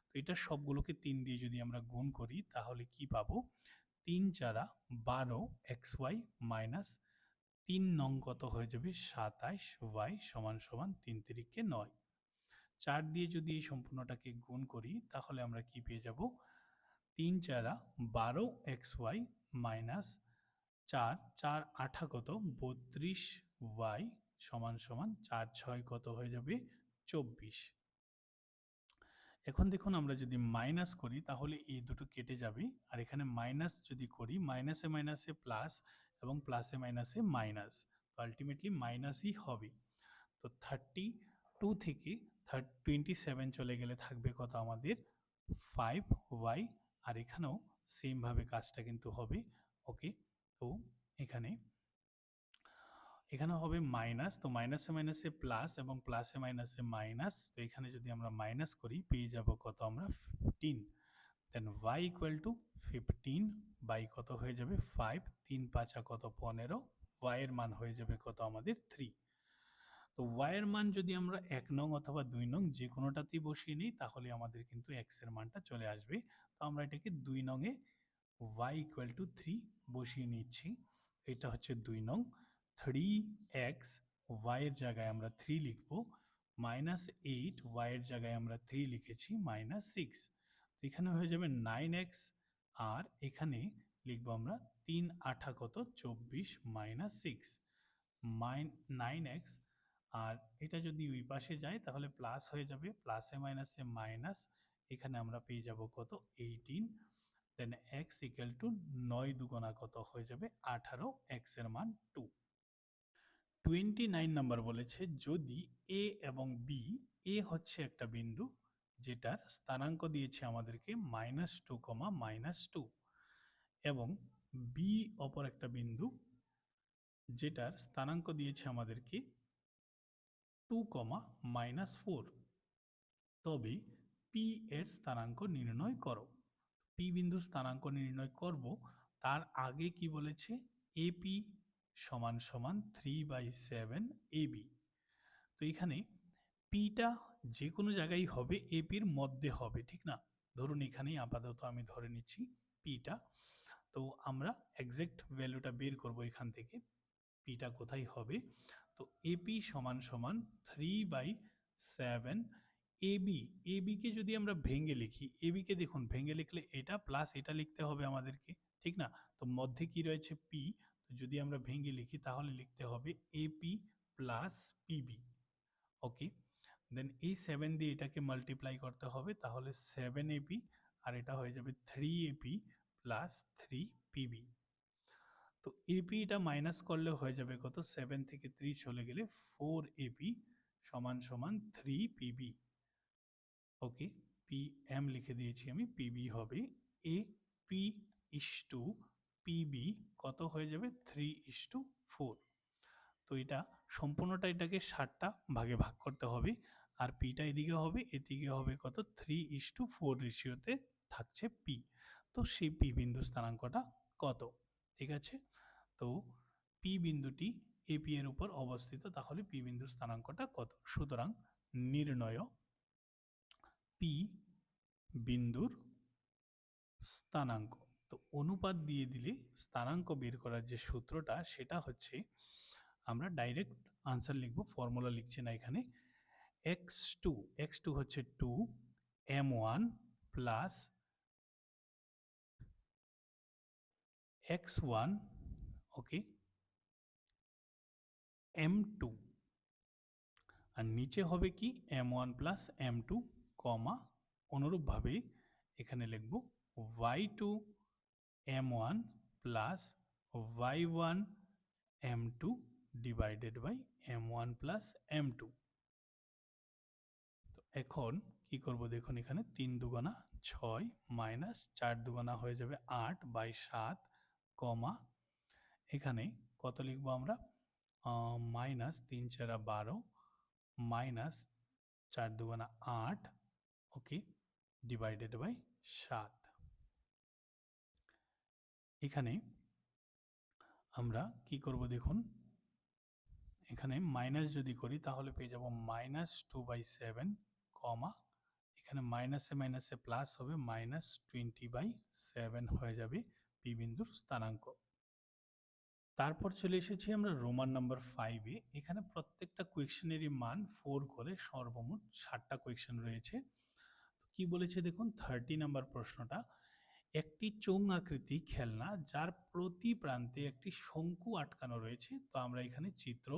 তো এটা সবগুলোকে 3 দিয়ে যদি আমরা গুণ করি তাহলে কি পাবো, 3 4 12 xy মাইনাস 3 নং কত হয়ে যাবে 27y সমান সমান 3 তিরিকে 9। 4 দিয়ে যদি এই সম্পূর্ণটাকে গুণ করি তাহলে আমরা কি পেয়ে যাব, 3 4 12 xy মাইনাস 4 4 8 কত 32y সমান সমান 4 6 কত হয়ে যাবে 24। এখন দেখুন আমরা যদি মাইনাস করি তাহলে এই দুটো কেটে যাবে, আর এখানে মাইনাস যদি করি মাইনাসে মাইনাসে প্লাস এবং প্লাসে মাইনাসে মাইনাস, তো আলটিমেটলি মাইনাসই হবে। তো 32 থেকে 27 চলে গেলে থাকবে কত আমাদের 5y, আর এখানেও সেম ভাবে কাজটা কিন্তু হবে। ওকে, তো এখানে হবে মাইনাস, তো মাইনাসে মাইনাসে প্লাস এবং প্লাসে মাইনাসে মাইনাস, তো এখানে যদি আমরা মাইনাস করি পেয়ে যাব কত আমরা 15। দেন y ইকুয়াল টু 15 বাই কত হয়ে যাবে 5, 3 5 কত 15, y এর মান হয়ে যাবে কত আমাদের 3। তো y এর মান যদি আমরা 1 নং অথবা 2 নং যে কোনোটাতেই বসিয়ে নিই তাহলে আমাদের কিন্তু x এর মানটা চলে আসবে। তো আমরা এটাকে 2 নং এ y ইকুয়াল টু 3 বসিয়ে নিচ্ছি। এটা হচ্ছে 2 নং। 3x y এর জায়গায় আমরা 3 লিখব, -8 y এর জায়গায় আমরা 3 লিখেছি -6। তো এখানে হয়ে যাবে 9x, আর এখানে লিখব আমরা 3 8 কত 24 -6 9x, আর এটা যদি ওই পাশে যায় তাহলে প্লাস হয়ে যাবে, প্লাসে মাইনাসে মাইনাস, এখানে আমরা পেয়ে যাব কত 18। দেন x ইকুয়াল টু 9 দুগুণা কত হয়ে যাবে 18, x এর মান 2। 29 নাম্বার বলেছে যদি a এবং b, a হচ্ছে একটা বিন্দু যেটার স্থানাঙ্ক দিয়েছে আমাদেরকে -2, -2, এবং b অপর একটা বিন্দু যেটার স্থানাঙ্ক দিয়েছে আমাদেরকে 2, -4, তবে p এর স্থানাঙ্ক নির্ণয় করো। p বিন্দুর স্থানাঙ্ক নির্ণয় করব, তার আগে কি বলেছে, AP সমান সমান 3/7 AB। তো এখানে পিটা যে কোনো জায়গায় হবে, এপির মধ্যে হবে, ঠিক না? ধরুন এখানেই আপাতত আমি ধরে নিচ্ছি পিটা। তো আমরা এক্সাক্ট ভ্যালুটা বের করব এখান থেকে, পিটা কোথায় হবে। তো এপি সমান সমান 3/7 এবি। এবি কে যদি আমরা ভেঙে লিখি, এবি কে দেখুন ভেঙে লিখলে এটা প্লাস এটা লিখতে হবে আমাদেরকে, ঠিক না? তো মধ্যে কি রয়েছে পি, তো যদি আমরা ভেঙে লিখি তাহলে লিখতে হবে এপি প্লাস পিবি। ওকে, দেন এই 7 দিয়ে এটাকে মাল্টিপ্লাই করতে হবে, তাহলে 7AP, আর এটা হয়ে যাবে 3AP প্লাস 3PB। তো AP এটা মাইনাস করলে হয়ে যাবে কত, 7 থেকে 3 চলে গেলে 4AP, সমান সমান 3 pb। ওকে, pm লিখে দিয়েছি আমি, pb হবে ap ইস টু pb কত হয়ে যাবে 3:4। তো এটা সম্পূর্ণটা এটাকে 60টা ভাগে ভাগ করতে হবে, আর পিটা এদিকে হবে, এদিকে হবে কত 3:4 রেশিওতে থাকছে পি। তো সেই পি বিন্দু স্থানাঙ্কটা কত? ঠিক আছে, তো পি বিন্দুটি এপি এর উপর অবস্থিত, তাহলে পি বিন্দুর স্থানাঙ্কটা কত? সুতরাং নির্ণয় পি বিন্দুর স্থানাঙ্ক। তো অনুপাত দিয়ে দিলে স্থানাঙ্ক বের করার যে সূত্রটা সেটা হচ্ছে, আমরা ডাইরেক্ট আনসার লিখব, ফর্মুলা লিখছি না এখানে। x2 হচ্ছে 2 m1 প্লাস x1, ওকে, m2, আর নিচে হবে কি m1 প্লাস m2 কমা, অনুরূপভাবে এখানে লিখব y2 m1 plus y1 m2 divided by m1 plus m2। তো এখন কি করব দেখুন, এখানে 3 দুগুণা 6 মাইনাস 4 দুগুণা হয়ে যাবে 8/7 কমা, এখানে কত লিখব আমরা, মাইনাস 3 × 12 মাইনাস 4 দুগুণা 8, ওকে, ডিভাইডেড বাই 7। এখানে আমরা কি করব দেখুন, এখানে মাইনাস যদি করি তাহলে পেয়ে যাব -2/7 কমা, এখানে মাইনাসে মাইনাসে প্লাস হবে -20/7 হয়ে যাবে পি বিন্দুর স্থানাঙ্ক। তারপর চলে এসেছি আমরা রোমান নাম্বার 5-এ। এখানে প্রত্যেকটা কোয়েশ্চেনেরই মান 4 করে সর্বমোট 60টা কোয়েশ্চেন রয়েছে। তো কি বলেছে দেখুন, 30 নাম্বার প্রশ্নটা, একটি চোঙ আকৃতি খেলনা যার প্রতি প্রান্তে একটি শঙ্কু আটকানো রয়েছে। তো আমরা এখানে চিত্র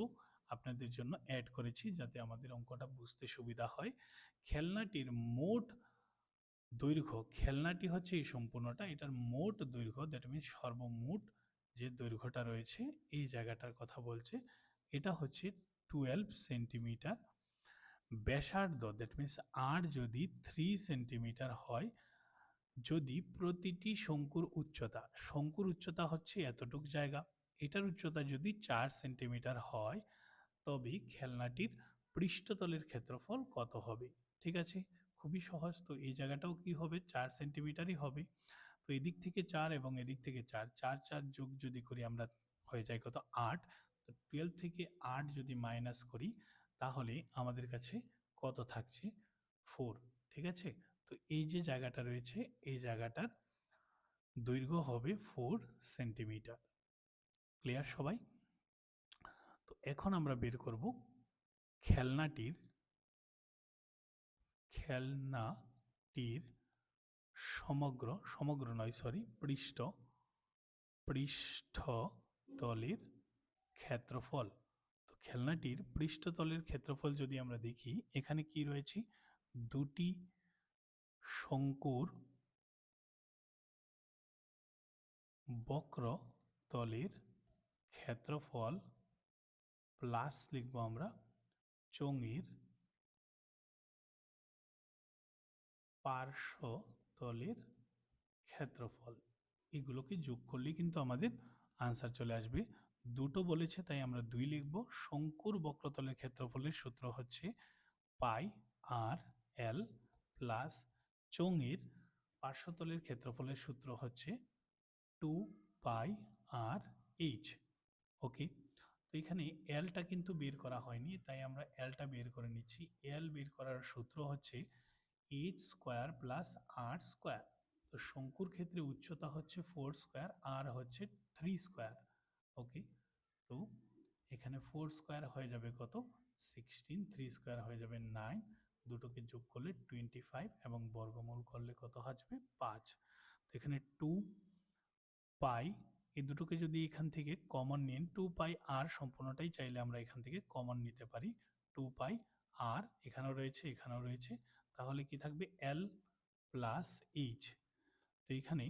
আপনাদের জন্য অ্যাড করেছি যাতে আমাদের অঙ্কটা বুঝতে সুবিধা হয়। খেলনাটির মোট দৈর্ঘ্য, খেলনাটি হচ্ছে এই সম্পূর্ণটা, এটার মোট দৈর্ঘ্য, দ্যাট মিনস সর্বমোট যে দৈর্ঘ্যটা রয়েছে এই জায়গাটার কথা বলছে, এটা হচ্ছে 12 সেন্টিমিটার। ব্যাসার্ধ, দ্যাট মিনস আর যদি 3 সেন্টিমিটার হয়, যদি প্রতিটি শঙ্কুর উচ্চতা হচ্ছে এতটুক জায়গা, এটার উচ্চতা যদি 4 সেন্টিমিটার হয়, তবে খেলনাটির পৃষ্ঠতলের ক্ষেত্রফল কত হবে? ঠিক আছে, খুবই সহজ। তো এই জায়গাটাও কি হবে, 4 সেন্টিমিটারই হবে। তো এদিক থেকে 4 এবং এদিক থেকে 4, 4 4 যোগ যদি করি আমরা, হয়ে যায় কত 8। তো 12 থেকে 8 যদি মাইনাস করি তাহলে আমাদের কাছে কত থাকছে 4। ঠিক আছে, তো এই যে জায়গাটা রয়েছে এই জায়গাটার দৈর্ঘ্য হবে 4 সেন্টিমিটার। ক্লিয়ার সবাই? তো এখন আমরা বের করব খেলনাটির সমগ্র নয় সরি, পৃষ্ঠতলের ক্ষেত্রফল। তো খেলনাটির পৃষ্ঠতলের ক্ষেত্রফল যদি আমরা দেখি, এখানে কি রয়েছে, দুটি শঙ্কুর বক্রতলের ক্ষেত্রফল প্লাস লিখব আমরা চোঙের পার্শ্বতলের ক্ষেত্রফল, এগুলোকে যোগ করলেই কিন্তু আমাদের আনসার চলে আসবে। দুটো বলেছে তাই আমরা 2 লিখব। শঙ্কুর বক্রতলের ক্ষেত্রফলের সূত্র হচ্ছে পাই আর এল প্লাস চোঙের পার্শ্বতলের ক্ষেত্রফলের সূত্র হচ্ছে 2 পাই আর এইচ। ওকে, তো এখানে এলটা কিন্তু বের করা হয়নি, তাই আমরা এলটা বের করে নিচ্ছি। এল বের করার সূত্র হচ্ছে এইচ স্কোয়ার প্লাস আর স্কোয়ার। তো শঙ্কুর ক্ষেত্রে উচ্চতা হচ্ছে 4 স্কোয়ার, আর হচ্ছে 3 স্কোয়ার। ওকে, তো এখানে 4 স্কোয়ার হয়ে যাবে কত 16, 3 স্কোয়ার হয়ে যাবে 9, দুটোকে যোগ করলে 25 এবং বর্গমূল করলে কত আসবে 5। তো এখানে 2 পাই, এই দুটোকে যদি এখান থেকে কমন নিন, 2 পাই আর সম্পূর্ণটাই চাইলে আমরা এখান থেকে কমন নিতে পারি। 2 পাই আর এখানেও রয়েছে এখানেও রয়েছে, তাহলে কি থাকবে এল প্লাস এইচ। তো এখানে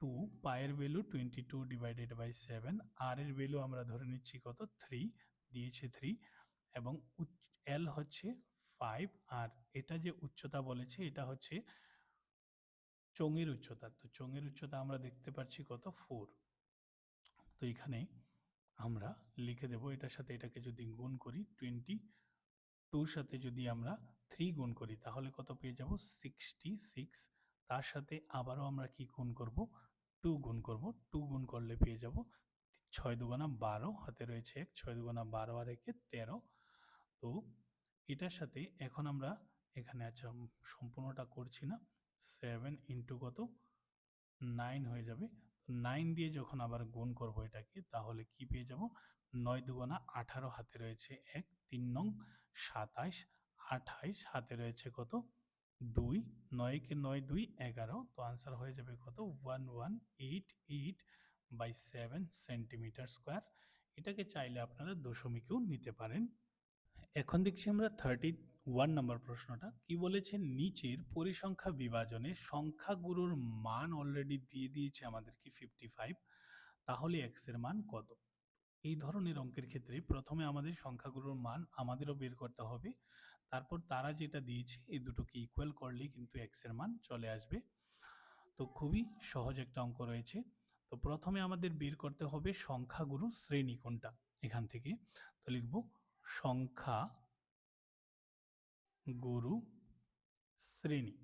2 পায়ের ভ্যালু 22 ডিভাইডেড বাই 7, আর এর ভ্যালু আমরা ধরে নিচ্ছি কত 3, দিয়েছে 3, এবং এল হচ্ছে 5, আর এটা যে উচ্চতা বলেছে এটা হচ্ছে চোঙের উচ্চতা। তো চোঙের উচ্চতা আমরা দেখতে পাচ্ছি কত, 4। তো এখানে আমরা লিখে দেব, এটার সাথে এটাকে যদি গুণ করি 22 সাথে যদি আমরা 3 গুণ করি তাহলে কত পেয়ে যাব, 66। তার সাথে আবারও আমরা কি গুণ করব, 2 গুণ করব। 2 গুণ করলে পেয়ে যাব 6 দুগুণা 12, হাতে রয়েছে 1, 6 দুগুণা 12 আর 1 13। তো এটার সাথে এখন আমরা এখানে, আচ্ছা সম্পূর্ণটা করছি না, 7 ইন্টু কত, 9 হয়ে যাবে। 9 দিয়ে যখন আবার গুণ করব এটাকে তাহলে কি পেয়ে যাব, 9 দুগুণা 18, হাতে রয়েছে 1, 3 নং 27, 28, হাতে রয়েছে কত, 2, 9 কে 9 2 11। তো আনসার হয়ে যাবে কত, 1188/7 সেন্টিমিটার স্কোয়ার। এটাকে চাইলে আপনারা দশমিকেও নিতে পারেন। এখন দেখছি আমরা 31 নম্বর প্রশ্নটা কি বলেছে, নিচের পরিসংখ্যা বিভাজনে সংখ্যাগুলোর মান অলরেডি দিয়ে দিয়েছে আমাদেরকে 55, তাহলে x এর মান কত। এই ধরনের অঙ্কের ক্ষেত্রে প্রথমে আমাদের সংখ্যাগুলোর মান আমাদেরও বের করতে হবে, তারপর তারা যেটা দিয়েছে এই দুটোকে ইকুয়াল করলেই কিন্তু x এর মান চলে আসবে। তো খুবই সহজ একটা অঙ্ক রয়েছে। তো প্রথমে আমাদের বের করতে হবে সংখ্যাগুরু শ্রেণী কোনটা, এখান থেকে তো লিখব সংখ্যা গুরু শ্রেণী।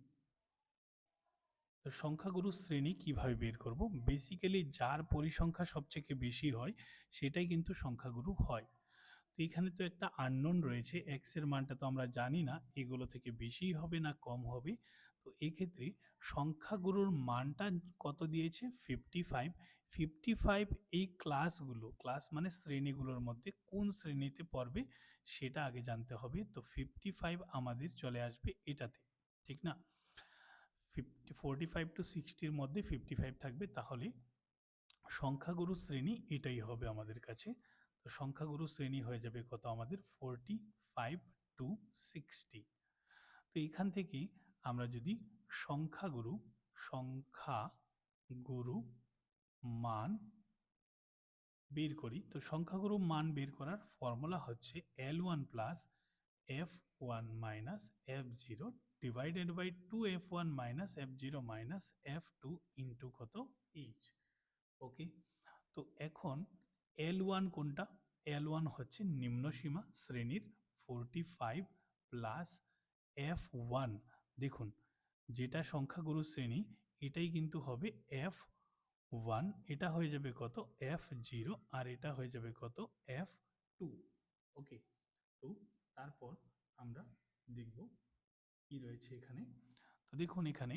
তো সংখ্যাগুরু শ্রেণী কিভাবে বের করব, বেসিক্যালি যার পরিসংখ্যা সবচেয়ে বেশি হয় সেটাই কিন্তু সংখ্যাগুরু হয়। তো এখানে তো একটা আননোন রয়েছে, এক্স এর মানটা তো আমরা জানি না এগুলো থেকে বেশি হবে না কম হবে। তো এক্ষেত্রে সংখ্যাগুরুর মানটা কত দিয়েছে, 55। 55 এই ক্লাসগুলো, ক্লাস মানে শ্রেণীগুলোর মধ্যে কোন শ্রেণীতে পড়বে সেটা আগে জানতে হবে। তো 55 আমাদের চলে আসবে এটাতে, ঠিক না, 45 টু 60-র মধ্যে 55 থাকবে, তাহলে সংখ্যাগুরু শ্রেণী এটাই হবে আমাদের কাছে। তো সংখ্যাগুরু শ্রেণী হয়ে যাবে কত আমাদের, 45 টু 60। তো এখান থেকে আমরা যদি সংখ্যাগুরু সংখ্যাগুরু মান বের করি, তো সংখ্যাগুরু মান বের করার ফর্মুলা হচ্ছে L1 plus F1 minus F0 divided by 2F1 minus F0 minus F2 into কত, H। ওকে, তো এখন L1 কোনটা, L1 হচ্ছে নিম্ন সীমা শ্রেণীর 45 প্লাস F1, দেখুন যেটা সংখ্যাগুরু শ্রেণী এটাই কিন্তু হবে F1, এটা হয়ে যাবে কত, F0, আর এটা হয়ে যাবে কত, F2। ওকে, তো তারপর আমরা দেখব কি রয়েছে এখানে। তো দেখুন এখানে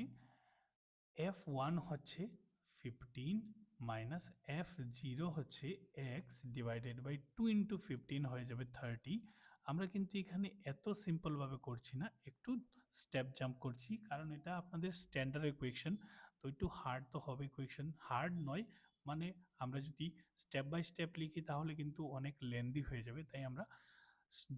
F1 হচ্ছে 15 মাইনাস F0 হচ্ছে x ডিভাইডেড বাই 2 ইন্টু 15 হয়ে যাবে 30। আমরা কিন্তু এখানে এত সিম্পলভাবে করছি না, একটু স্টেপ জাম্প করছি, কারণ এটা আপনাদের স্ট্যান্ডার্ড ইকুয়েশন। তো একটু হার্ড তো হবে ইকুয়েশন, হার্ড নয় মানে আমরা যদি স্টেপ বাই স্টেপ লিখি তাহলে কিন্তু অনেক লেন্দি হয়ে যাবে, তাই আমরা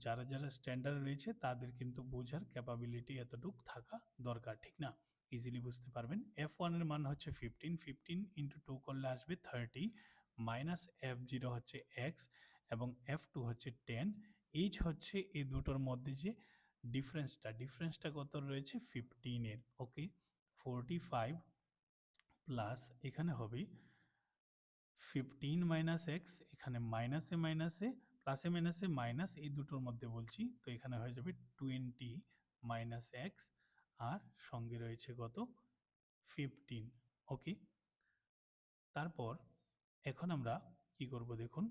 যারা যারা স্ট্যান্ডার্ড রয়েছে তাদের কিন্তু বোঝার ক্যাপাবিলিটি এতটুকু থাকা দরকার, ঠিক না, ইজিলি বুঝতে পারবেন। F1 এর মান হচ্ছে 15, 15 ইন্টু 2 করলে আসবে 30, মাইনাস F0 হচ্ছে x এবং F2 হচ্ছে 10। H হচ্ছে এই দুটোর মধ্যে যে ডিফারেন্সটা কত রয়েছে, 15 এর। ওকে, 45 প্লাস এখানে হবে 15 মাইনাস এক্স, এখানে মাইনাসে মাইনাসে প্লাসে মাইনাসে মাইনাস, এই দুটোর মধ্যে বলছি, তো এখানে হয়ে যাবে 20 মাইনাস এক্স, আর সঙ্গে রয়েছে কত, 15। ওকে, তারপর এখন আমরা কি করব দেখুন,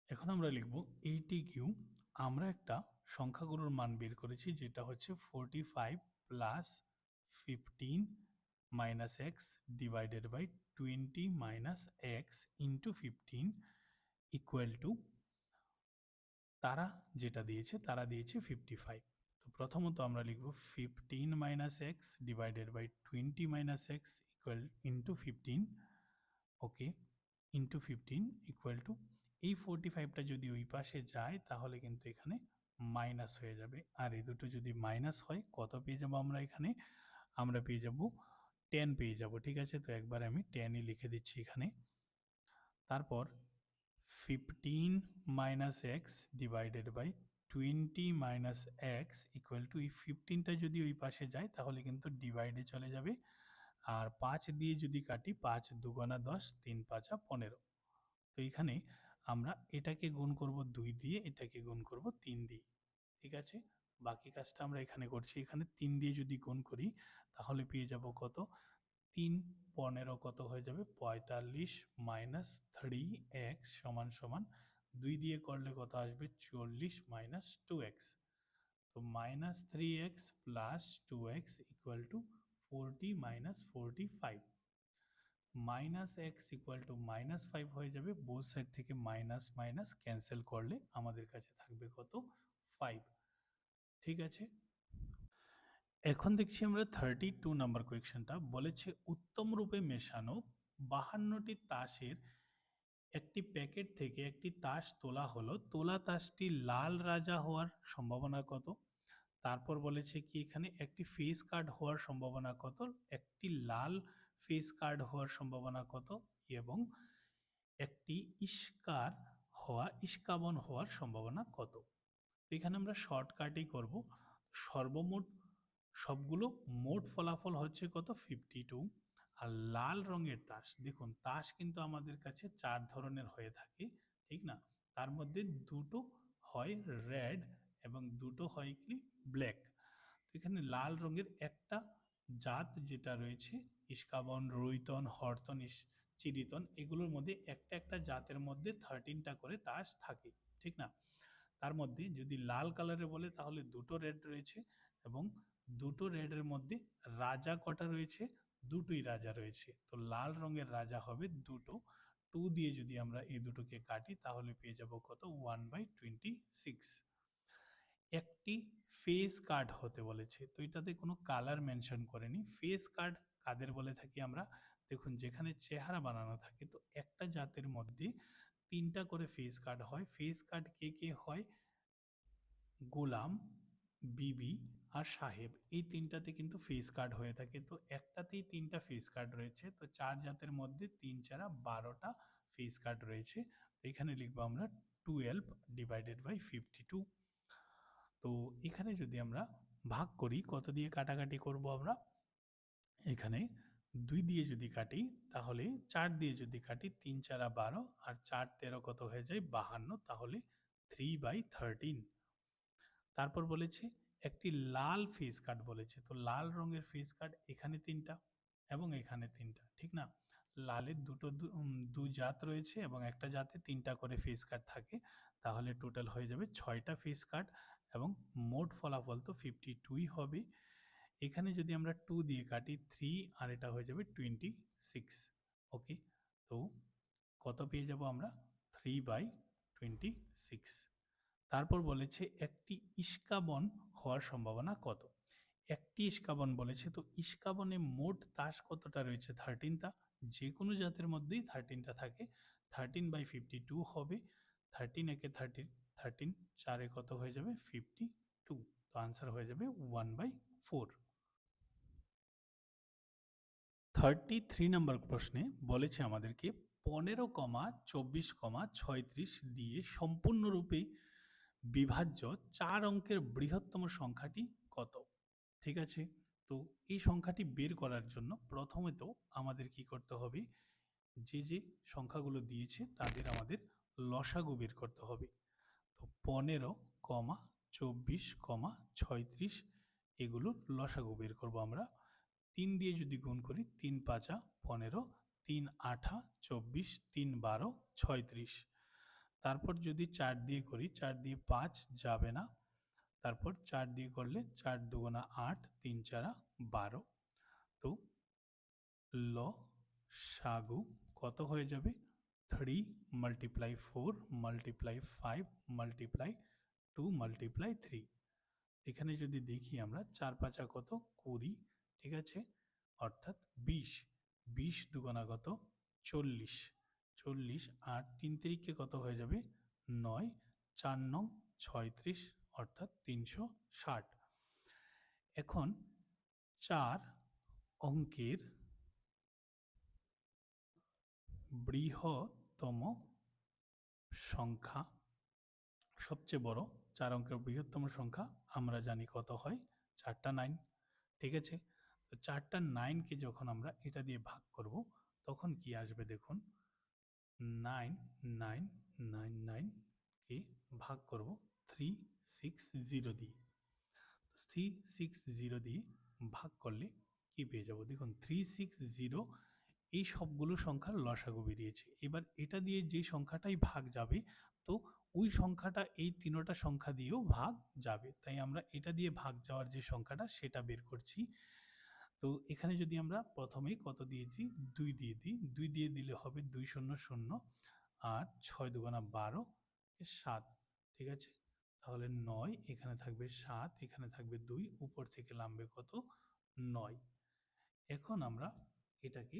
এখন আমরা লিখব 80Q। আমরা একটা সংখ্যাগুলোর মান বের করেছি যেটা হচ্ছে 45 plus 15 minus X divided by 20 minus X into 15 equal to, তারা যেটা দিয়েছে তারা দিয়েছে 55। তো প্রথমত আমরা লিখব 15 minus X divided by 20 minus X equal into 15, okay, into 15 equal to, এই 45টা যদি ওই পাশে যায় তাহলে কিন্তু এখানে মাইনাস হয়ে যাবে, আর এই দুটো যদি মাইনাস হয় কত পেয়ে যাব আমরা এখানে, আমরা পেয়ে যাব 10 পেয়ে যাব, ঠিক আছে। তো একবার আমি 10ই লিখে দিচ্ছি এখানে। তারপর 15 minus x divided by 20 minus x equal to, এই 15টা যদি ওই পাশে যায় তাহলে কিন্তু ডিভাইডে চলে যাবে, আর 5 দিয়ে যদি কাটি 5 দুগুণা 10, 3 পাঁচা 15। তো এখানে আমরা এটাকে গুণ করব 2 দিয়ে, এটাকে গুণ করব 3 দিয়ে। ঠিক আছে, বাকি কাজটা আমরা এখানে করছি। এখানে 3 দিয়ে যদি গুণ করি তাহলে পেয়ে যাব কত, 3 15 কত হয়ে যাবে 45 মাইনাস 3x সমান সমান 2 দিয়ে করলে কত আসবে 40 মাইনাস 2x। তো minus 3x plus 2x equal to 40 minus 45। Minus X equal to minus 5 হয়ে যাবে, বোথ সাইড থেকে মাইনাস মাইনাস ক্যান্সেল করলে আমাদের কাছে থাকবে কত 5। ঠিক আছে, এখন দেখছি আমরা 32 নাম্বার কোয়েশ্চেনটা। বলেছে উত্তম রূপে মেশানো 52টি তাসের একটি প্যাকেট থেকে একটি তাস তোলা হলো, তোলা তাসটি লাল রাজা হওয়ার সম্ভাবনা কত? তারপর বলেছে কি এখানে একটি ফেস কার্ড হওয়ার সম্ভাবনা কত, একটি লাল ফেস কার্ড হওয়ার সম্ভাবনা কত, এবং একটি ইস্কাবন হওয়ার সম্ভাবনা কত? এখানে আমরা শর্টকাটেই করব। সর্বমোট সবগুলো মোট ফলাফল হচ্ছে কত 52। আর লাল রঙের তাস, দেখুন তাস কিন্তু আমাদের কাছে 4 ধরনের হয়ে থাকে, ঠিক না? তার মধ্যে দুটো হয় রেড এবং দুটো হয় কি ব্ল্যাক। এখানে লাল রঙের একটা জাত যেটা রয়েছে ইস্কাবন, রুইতন, হরতন, চিরিতন, এগুলোর মধ্যে একটা একটা জাতের মধ্যে 13টা করে তাস থাকে, ঠিক না? তার মধ্যে যদি লাল কালারে বলে তাহলে দুটো রেড রয়েছে, এবং দুটো রেডের মধ্যে রাজা কটা রয়েছে, দুটোই রাজা রয়েছে। তো লাল রঙের রাজা হবে দুটো। 2 দিয়ে যদি আমরা এই দুটোকে কাটি তাহলে পেয়ে যাব কত 1/26। একটি ফেস কার্ড হতে বলেছে, তো এটাতে কোনো কালার মেনশন করেনি। ফেস কার্ড কাদের বলে থাকি আমরা, দেখুন যেখানে চেহারা বানানো থাকে, তো একটা জাতের মধ্যে 3টা করে ফেস কার্ড হয়। ফেস কার্ড কে কে হয়, গোলাম, বিবি আর সাহেব, এই তিনটাতে কিন্তু ফেস কার্ড হয়ে থাকে। তো একটাতেই 3টা ফেস কার্ড রয়েছে, তো 4 জাতের মধ্যে 3 4 12টা ফেস কার্ড রয়েছে। তো এখানে লিখবো আমরা 12 ডিভাইডেড বাই 52। তো এখানে যদি আমরা ভাগ করি, কত দিয়ে কাটাকাটি করব আমরা, এখানে 2 দিয়ে যদি কাটি তাহলে 4 দিয়ে যদি কাটি 3 4 12 আর 4 13 কত হয়ে যায় 52, তাহলে 3/13। তারপর বলেছে একটি লাল ফেস কার্ড বলেছে, তো লাল রঙের ফেস কার্ড এখানে 3টা এবং এখানে 3টা, ঠিক না? লালের দু জাত রয়েছে এবং একটা জাতে 3টা করে ফেস কার্ড থাকে, তাহলে টোটাল হয়ে যাবে 6টা ফেস কার্ড, এবং মোট ফলাফল তো 52ই হবে। এখানে যদি আমরা 2 দিয়ে কাটি 3, আর এটা হয়ে যাবে 26। ওকে, তো কত পেয়ে যাব আমরা 3/26। তারপর বলেছে একটি ইস্কাবন হওয়ার সম্ভাবনা কত? একটি ইস্কাবন বলেছে, তো ইস্কাবনে মোট তাস কতটা রয়েছে 13টা, যে কোনো জাতের মধ্যেই 13টা থাকে, 13/52 হবে। 13 একে 30, 13 চারে কত হয়ে যাবে 52, তো আনসার হয়ে যাবে 1/4। 33 নম্বর প্রশ্নে বলেছে আমাদেরকে 15,24,36 দিয়ে সম্পূর্ণরূপে বিভাজ্য 4 অঙ্কের বৃহত্তম সংখ্যাটি কত? ঠিক আছে, তো এই সংখ্যাটি বের করার জন্য প্রথমে তো আমাদের কি করতে হবে, যে যে সংখ্যাগুলো দিয়েছে তাদের আমাদের লসাগু বের করতে হবে। তো 15,24,36 এগুলোর লসাগু বের করব আমরা। 3 দিয়ে যদি গুণ করি 3 পাঁচা 15, 3 আঠা 24, 3 12 36। তারপর যদি 4 দিয়ে করি, 4 দিয়ে 5 যাবে না, তারপর 4 দিয়ে করলে 4 দুগুণা 8, 3 4 12। তো লসাগু কত হয়ে যাবে 3 মাল্টিপ্লাই 4 মাল্টিপ্লাই 5 মাল্টিপ্লাই 2 মাল্টিপ্লাই 3। এখানে যদি দেখি আমরা 4 পাঁচা কত 20, ঠিক আছে, অর্থাৎ 20। 20 দুগুণা কত 40, 40 আর 3 তিরিকে কত হয়ে যাবে 9, 4 নং 36, অর্থাৎ 360। এখন 4 অঙ্কের বৃহত্তম সংখ্যা সবচেয়ে বড় 4 অঙ্কের বৃহত্তম সংখ্যা আমরা জানি কত হয়, 4টা 9। ঠিক আছে, তো 4টা 9কে যখন আমরা এটা দিয়ে ভাগ করব তখন কি আসবে দেখুন, 9 9 9 9 কে ভাগ করব 360 দিয়ে। 360 দিয়ে ভাগ করলে কি পেয়ে যাব দেখুন, 360 এই সবগুলো সংখ্যার লসাগু বেরিয়েছে। এবার এটা দিয়ে যে সংখ্যাটাই ভাগ যাবে, তো ওই সংখ্যাটা এই তিনটা সংখ্যা দিয়েও ভাগ যাবে, তাই আমরা এটা দিয়ে ভাগ যাওয়ার যে সংখ্যাটা সেটা বের করছি। তো এখানে যদি আমরা প্রথমেই কত দিয়েছি, 2 দিয়ে দিই, 2 দিয়ে দিলে হবে 2 শূন্য শূন্য, আর 6 দুগুণা 12, 7। ঠিক আছে, তাহলে 9, এখানে থাকবে 7, এখানে থাকবে 2, উপর থেকে নামবে কত, 9। এখন আমরা এটাকে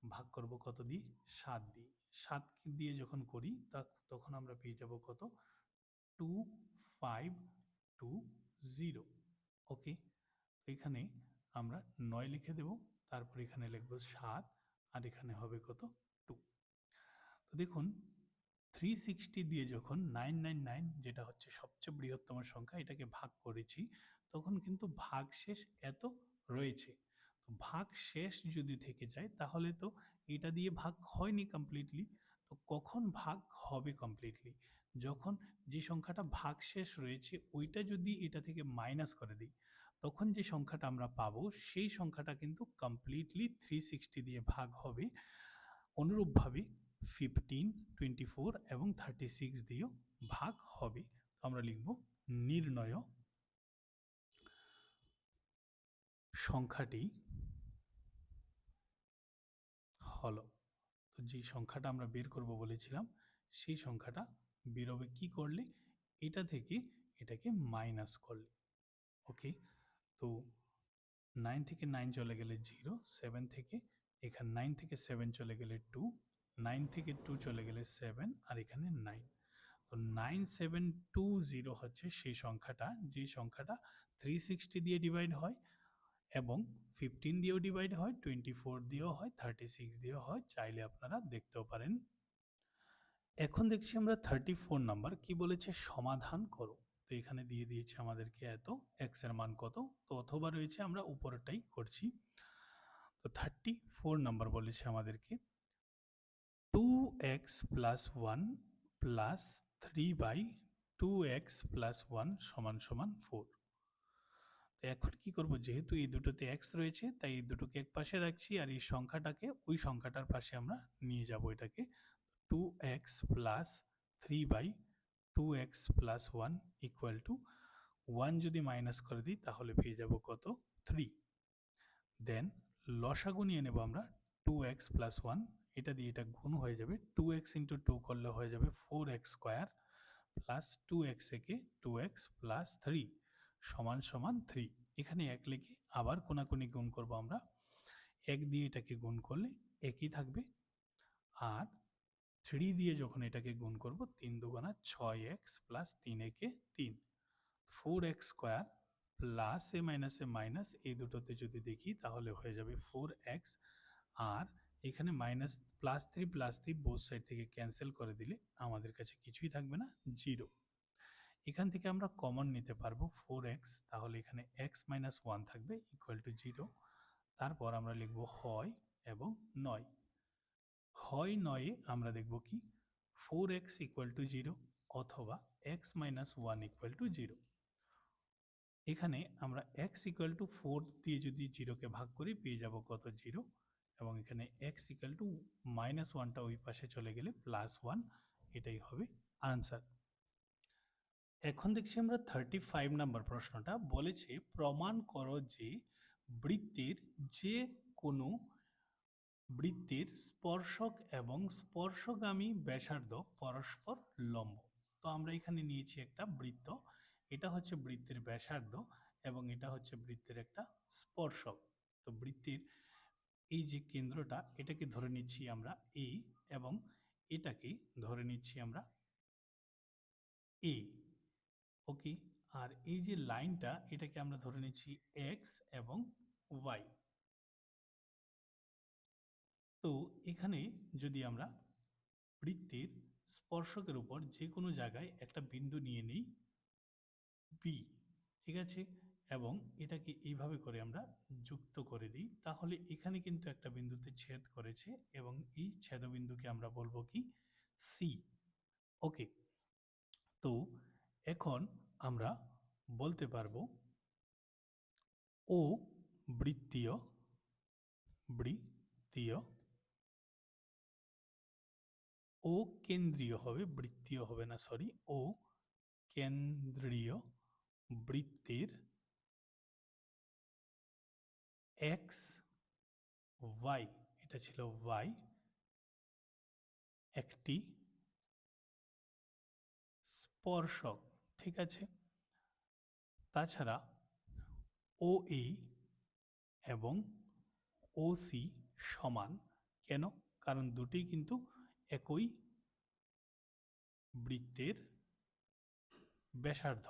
ভাগ করব কত দিয়ে, 7 দিয়ে। 7 দিয়ে যখন করি তখন আমরা পেয়ে যাব কত, 2520। ওকে, এখানে আমরা 9 লিখে দেব, তারপর এখানে লিখব 7, আর এখানে হবে কত, 2। তো দেখুন 360 দিয়ে যখন 999, যেটা হচ্ছে সবচেয়ে বৃহত্তম সংখ্যা, এটাকে ভাগ করেছি, তখন কিন্তু ভাগশেষ এত রয়েছে। তো ভাগশেষ যদি থেকে যায় তাহলে তো এটা দিয়ে ভাগ হয়নি কমপ্লিটলি। তো কখন ভাগ হবে কমপ্লিটলি, যখন যে সংখ্যাটা ভাগশেষ রয়েছে ওইটা যদি এটা থেকে মাইনাস করে দিই, তখন যে সংখ্যাটা আমরা পাবো সেই সংখ্যাটা কিন্তু কমপ্লিটলি 360 দিয়ে ভাগ হবে। অনুরূপভাবে 15, 24 এবং 36 দিয়েও ভাগ হবে। তো আমরা লিখব নির্ণয় সংখ্যাটি হলো। তো যে সংখ্যাটা আমরা বের করব বলেছিলাম, সেই সংখ্যাটা বেরোবে কি করলে, এটা থেকে এটাকে মাইনাস করলে। ওকে, তো 9 থেকে 9 চলে গেলে 0, 7 থেকে এখানে 9 থেকে 7 চলে গেলে 2, 9 থেকে 2 চলে গেলে 7, আর এখানে 9। তো 9720 হচ্ছে সেই সংখ্যাটা, যে সংখ্যাটা 360 দিয়ে ডিভাইড হয় এবং 15 দিয়েও ডিভাইড হয়, 24 দিয়েও হয়, 36 দিয়েও হয়, চাইলে আপনারা দেখতেও পারেন। এখন দেখছি আমরা 34 নাম্বার, কি বলেছে, সমাধান করো। তো এখানে দিয়ে দিয়েছে আমাদেরকে এত, x এর মান কত, তো অথবা রয়েছে, আমরা উপরেরটাই করছি। তো 34 নাম্বার বলেছে আমাদেরকে 2x plus 1 plus 3/2x plus 1 সমান সমান 4। তো এখন কি করব, যেহেতু এই দুটোতে x রয়েছে তাই এই দুটোকে এক পাশে রাখছি, আর এই সংখ্যাটাকে ওই সংখ্যাটার পাশে আমরা নিয়ে যাব এটাকে। 2x plus 3/2x plus 1 equal to 1 যদি মাইনাস করে দিই তাহলে পেয়ে যাব কত, 3। দেন লসাগু নিয়ে নেব আমরা 2x plus 1, এটা দিয়ে এটা গুণ হয়ে যাবে, 2x into 2 করলে হয়ে যাবে 4x স্কোয়ার প্লাস 2x একে 2x প্লাস 3 সমান সমান 3। এখানে 1 লিখে আবার কোনাকুনি গুণ করব আমরা, 1 দিয়ে এটাকে গুণ করলে একই থাকবে, আর 3 দিয়ে যখন এটাকে গুণ করব 3 দুগুণা 6x প্লাস 3 একে 3, 4x স্কোয়ার প্লাস এ মাইনাস এ মাইনাস, এই দুটোতে যদি দেখি তাহলে হয়ে যাবে 4x, আর এখানে মাইনাস প্লাস 3 বোথ সাইড থেকে ক্যান্সেল করে দিলে আমাদের কাছে কিছুই থাকবে না, 0। এখান থেকে আমরা কমন নিতে পারবো 4x, তাহলে এখানে x মাইনাস 1 থাকবে ইকুয়াল টু 0। তারপর আমরা লিখব হয় এবং নয়। হয় নয়ে আমরা দেখব কি, 4x ইকুয়াল টু 0 অথবা x মাইনাস 1 ইকুয়াল টু 0। এখানে আমরা x ইকুয়াল টু 4 দিয়ে যদি 0কে ভাগ করি পেয়ে যাব কত, 0, এবং এখানে x ইকুয়াল টু মাইনাস 1টা ওই পাশে চলে গেলে প্লাস 1, এটাই হবে আনসার। এখন দেখছি আমরা 35 নাম্বার প্রশ্নটা, বলেছে প্রমাণ করো যে বৃত্তের যে কোনো বৃত্তের স্পর্শক এবং স্পর্শগামী ব্যাসার্ধ পরস্পর লম্ব। তো আমরা এখানে নিয়েছি একটা বৃত্ত, এটা হচ্ছে বৃত্তের ব্যাসার্ধ এবং এটা হচ্ছে বৃত্তের একটা স্পর্শক। তো বৃত্তের এই যে কেন্দ্রটা এটাকে ধরে নিচ্ছি আমরা এ, এবং এটাকে ধরে নিচ্ছি আমরা এ। ওকে, আর এই যে লাইনটা এটাকে আমরা ধরে নিচ্ছি এক্স এবং ওয়াই। তো এখানে যদি আমরা বৃত্তের স্পর্শকের উপর যে কোনো জায়গায় একটা বিন্দু নিয়ে নিই বি, ঠিক আছে, এবং এটাকে এইভাবে করে আমরা যুক্ত করে দিই, তাহলে এখানে কিন্তু একটা বিন্দুতে ছেদ করেছে এবং এই ছেদবিন্দুকে আমরা বলবো কি সি। ওকে, তো এখন আমরা বলতে পারবো ও বৃত্তীয়, বৃত্তীয়, ও কেন্দ্রীয় হবে, বৃত্তীয় হবে না, সরি, ও কেন্দ্রীয় বৃত্তের এক্স ওয়াই, এটা ছিল ওয়াই, একটি স্পর্শক, ঠিক আছে। তাছাড়া ও এ এবং ও সি সমান, কেন? কারণ দুটি কিন্তু একই বৃত্তের ব্যাসার্ধ।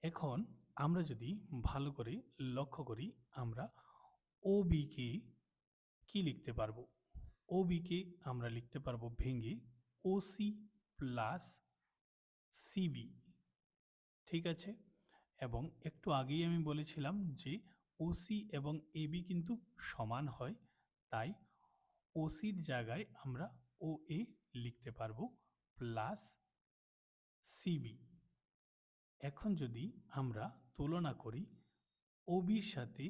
এখন আমরা যদি ভালো করে লক্ষ্য করি, আমরা ও বি কে কি লিখতে পারবো? ও বি কে আমরা লিখতে পারবো ভেঙে ও সি প্লাস সিবি, ঠিক আছে। এবং একটু আগেই আমি বলেছিলাম যে ওসি এবং এবি কিন্তু সমান হয়, তাই ওসির জায়গায় আমরা ও এ লিখতে পারবো প্লাস সিবি। এখন যদি আমরা তুলনা করি ও বির সাথে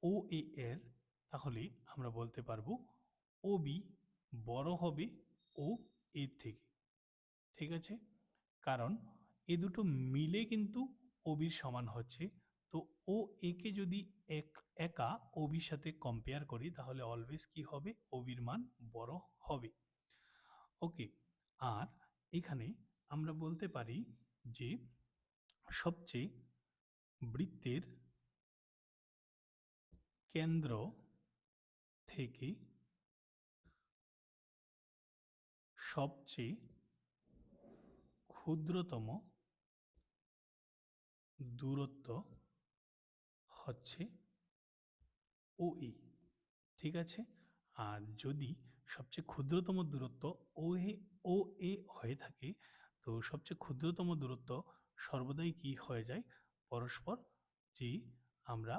ও এ এর, তাহলে আমরা বলতে পারবো ও বি বড় হবে ও এর থেকে, ঠিক আছে। কারণ এ দুটো মিলে কিন্তু ওবির সমান হচ্ছে। তো ও একে যদি একা ওবির সাথে কম্পেয়ার করি, তাহলে অলওয়েজ কি হবে? ওবির মান বড় হবে। ওকে, আর এখানে আমরা বলতে পারি যে সবচেয়ে বৃত্তের কেন্দ্র থেকে সবচেয়ে ক্ষুদ্রতম দূরত্ব হচ্ছে ও এ, ঠিক আছে। আর যদি সবচেয়ে ক্ষুদ্রতম দূরত্ব ও এ হয়ে থাকে, তো সবচেয়ে ক্ষুদ্রতম দূরত্ব সর্বদাই কি হয়ে যায়? পরস্পর যে আমরা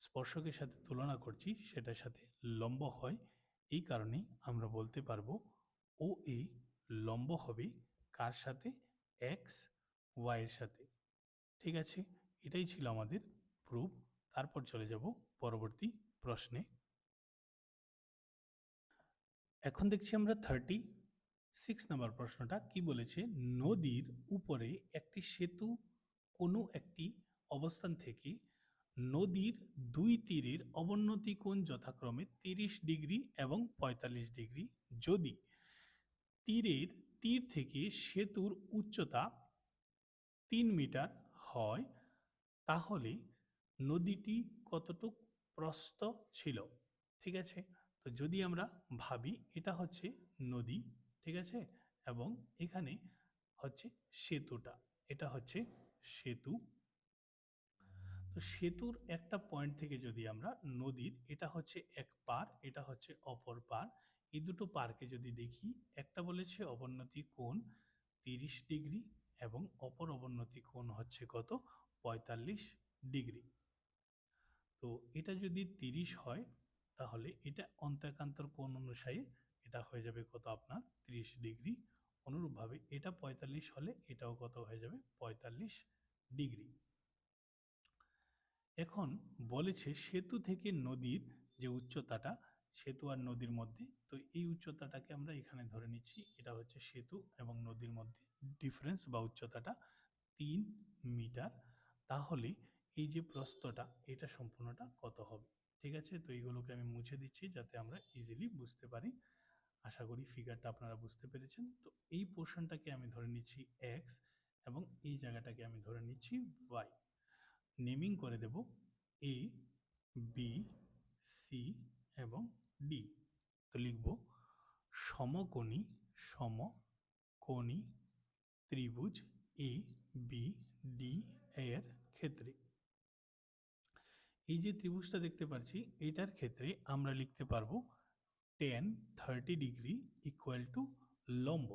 স্পর্শকের সাথে তুলনা করছি সেটার সাথে লম্ব হয়। এই কারণেই আমরা বলতে পারবো ও এ লম্ব হবে কার সাথে? এক্স ওয়াই এর সাথে, ঠিক আছে। এটাই ছিল আমাদের প্রুফ। তারপর চলে যাব পরবর্তী প্রশ্নে। এখন দেখছি আমরা 36 নম্বর প্রশ্নটা কি বলেছে, নদীর উপরে একটি সেতু কোনো একটি অবস্থান থেকে নদীর দুই তীরের অবনতি কোণ যথাক্রমে 30 ডিগ্রি এবং 45 ডিগ্রি। যদি তীর থেকে সেতুর উচ্চতা 3 মিটার হয়, তাহলে নদীটি কতটুক প্রস্থ ছিল, ঠিক আছে। তো যদি আমরা ভাবি এটা হচ্ছে নদী, ঠিক আছে, এবং এখানে হচ্ছে সেতুটা, এটা হচ্ছে সেতু। তো সেতুর একটা পয়েন্ট থেকে যদি আমরা নদীর, এটা হচ্ছে এক পার, এটা হচ্ছে অপর পার, এই দুটো পারকে যদি দেখি, একটা বলেছে অবনতি কোণ 30 ডিগ্রি এবং অপর অবনতি কোণ হচ্ছে কত? 45 ডিগ্রি। তো এটা যদি 30 হয়, তাহলে এটা অন্তঃকান্তর কোণ অনুসারে এটা হয়ে যাবে কত? আপনার 30 ডিগ্রি। অনুরূপভাবে এটা 45 হলে এটাও কত হয়ে যাবে? 45 ডিগ্রি। এখন বলেছে সেতু থেকে নদীর যে উচ্চতাটা, সেতু আর নদীর মধ্যে, তো এই উচ্চতাটাকে আমরা এখানে ধরে নিচ্ছি, এটা হচ্ছে সেতু এবং নদীর মধ্যে ডিফারেন্স বা উচ্চতাটা 3 মিটার। তাহলে এই যে প্রস্থটা, এটা সম্পূর্ণটা কত হবে? ঠিক আছে, তো এইগুলোকে আমি মুছে দিচ্ছি যাতে আমরা ইজিলি বুঝতে পারি। আশা করি ফিগারটা আপনারা বুঝতে পেরেছেন। তো এই পোর্শনটাকে আমি ধরে নিচ্ছি এক্স এবং এই জায়গাটাকে আমি ধরে নিচ্ছি ওয়াই। নেমিং করে দেব এ, বি, সি এবং ডি। তো লিখব সমকোণী, সমকোণী ত্রিভুজ এ বি ডি এর ক্ষেত্রে, এই যে ত্রিভুজটা দেখতে পাচ্ছি, এটার ক্ষেত্রে আমরা লিখতে পারবো tan 30 ডিগ্রি ইকুয়াল টু লম্ব।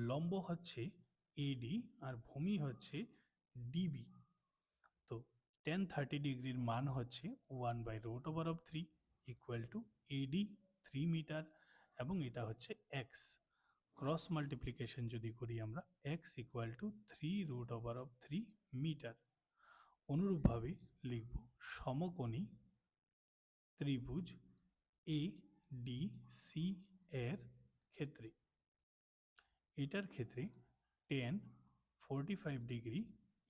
লম্ব হচ্ছে এডি আর ভূমি হচ্ছে ডিবি। তো tan 30 ডিগ্রির মান হচ্ছে 1/√3 ইকুয়াল টু এডি 3 মিটার, এবং এটা হচ্ছে এক্স। ক্রস মাল্টিপ্লিকেশন যদি করি আমরা, এক্স ইকুয়াল টু 3√3 মিটার। অনুরূপভাবে লিখব সমকোণী ত্রিভুজ এ ডি সি এর ক্ষেত্রে, এটার ক্ষেত্রে tan 45 ডিগ্রি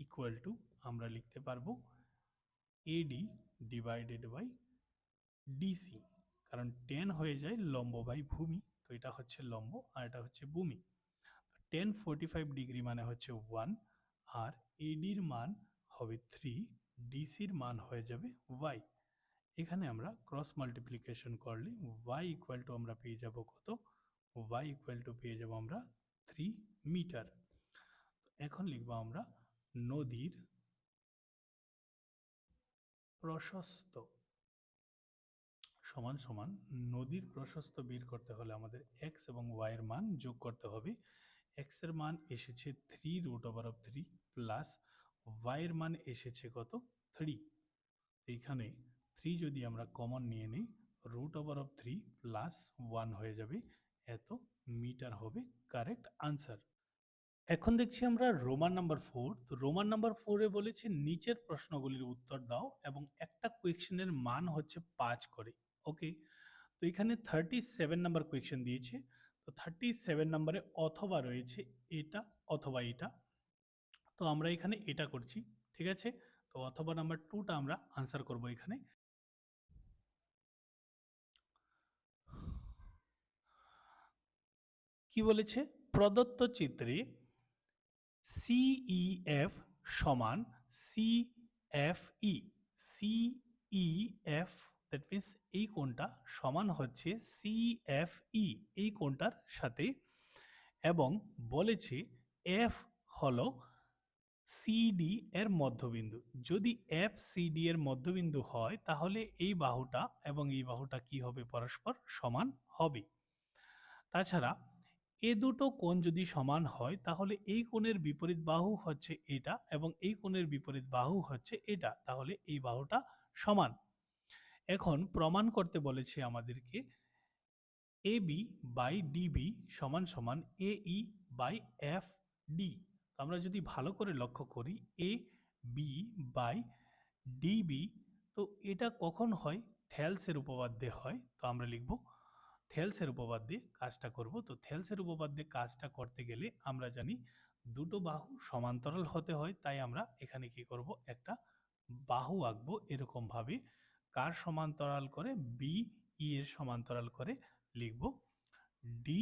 ইকুয়াল টু আমরা লিখতে পারবো এডি ডিভাইডেড বাই ডিসি, কারণ tan হয়ে যায় লম্ব বাই ভূমি, তো এটা হচ্ছে লম্ব আর এটা হচ্ছে ভূমি। tan 45 ডিগ্রি মানে হচ্ছে 1, আর এডির মান হবে 3, ডিসির মান হয়ে যাবে y। এখানে আমরা ক্রস মাল্টিপ্লিকেশন করলে y ইকুয়াল টু আমরা পেয়ে যাব কত, y ইকুয়াল টু পেয়ে যাব আমরা 3 মিটার। এখন লিখব আমরা নদীর প্রশস্ত সমান সমান, নদীর প্রশস্ত বের করতে হলে আমাদের x এবং y এর মান যোগ করতে হবে। x এর মান এসেছে 3√3 প্লাস y এর মান এসেছে কত 3। এইখানে 3 যদি আমরা কমন নিয়ে নিই, √3 প্লাস 1 হয়ে যাবে, এত মিটার হবে কারেক্ট আনসার। এখন দেখছি আমরা রোমান নাম্বার 4। তো রোমান নাম্বার 4 এ বলেছে নিচের প্রশ্নগুলির উত্তর দাও এবং একটা কোয়েশ্চেনের মান হচ্ছে 5 করে। ওকে, তো এখানে 37 নাম্বার কোয়েশ্চেন দিয়েছে। তো 37 নাম্বারে অথবা রয়েছে এটা অথবা এটা, তো আমরা এখানে এটা করছি, ঠিক আছে। তো অথবা নাম্বার 2টা আমরা আনসার করব এখানে। কি বলেছে, প্রদত্ত চিত্রে সিইএফ সমান সিএফই, সিইএফ দ্যাট মিনস এই কোণটা সমান হচ্ছে সিএফই এই কোণটার সাথে, এবং বলেছে এফ হলো সিডি এর মধ্যবিন্দু। যদি এফ সিডি এর মধ্যবিন্দু হয় তাহলে এই বাহুটা এবং এই বাহুটা কি হবে, পরস্পর সমান হবে। তাছাড়া এ দুটো কোণ যদি সমান হয় তাহলে এই কোণের বিপরীত বাহু হচ্ছে এটা এবং এই কোণের বিপরীত বাহু হচ্ছে এটা, তাহলে এই বাহুটা সমান। এখন প্রমাণ করতে বলেছে আমাদেরকে এবি বাই ডিবি সমান সমান এই বাই এফ ডি। আমরা যদি ভালো করে লক্ষ্য করি এ বি বাই ডিবি, তো এটা কখন হয়, থেলসের উপপাদ্যে হয়। তো আমরা লিখব থেলসের উপপাদ্যে কাজটা করব। তো থেলসের উপপাদ্যে কাজটা করতে গেলে আমরা জানি দুটো বাহু সমান্তরাল হতে হয়, তাই আমরা এখানে কি করব, একটা বাহু আঁকবো এরকম ভাবে। কার সমান্তরাল করে, বি ই এর সমান্তরাল করে লিখব ডি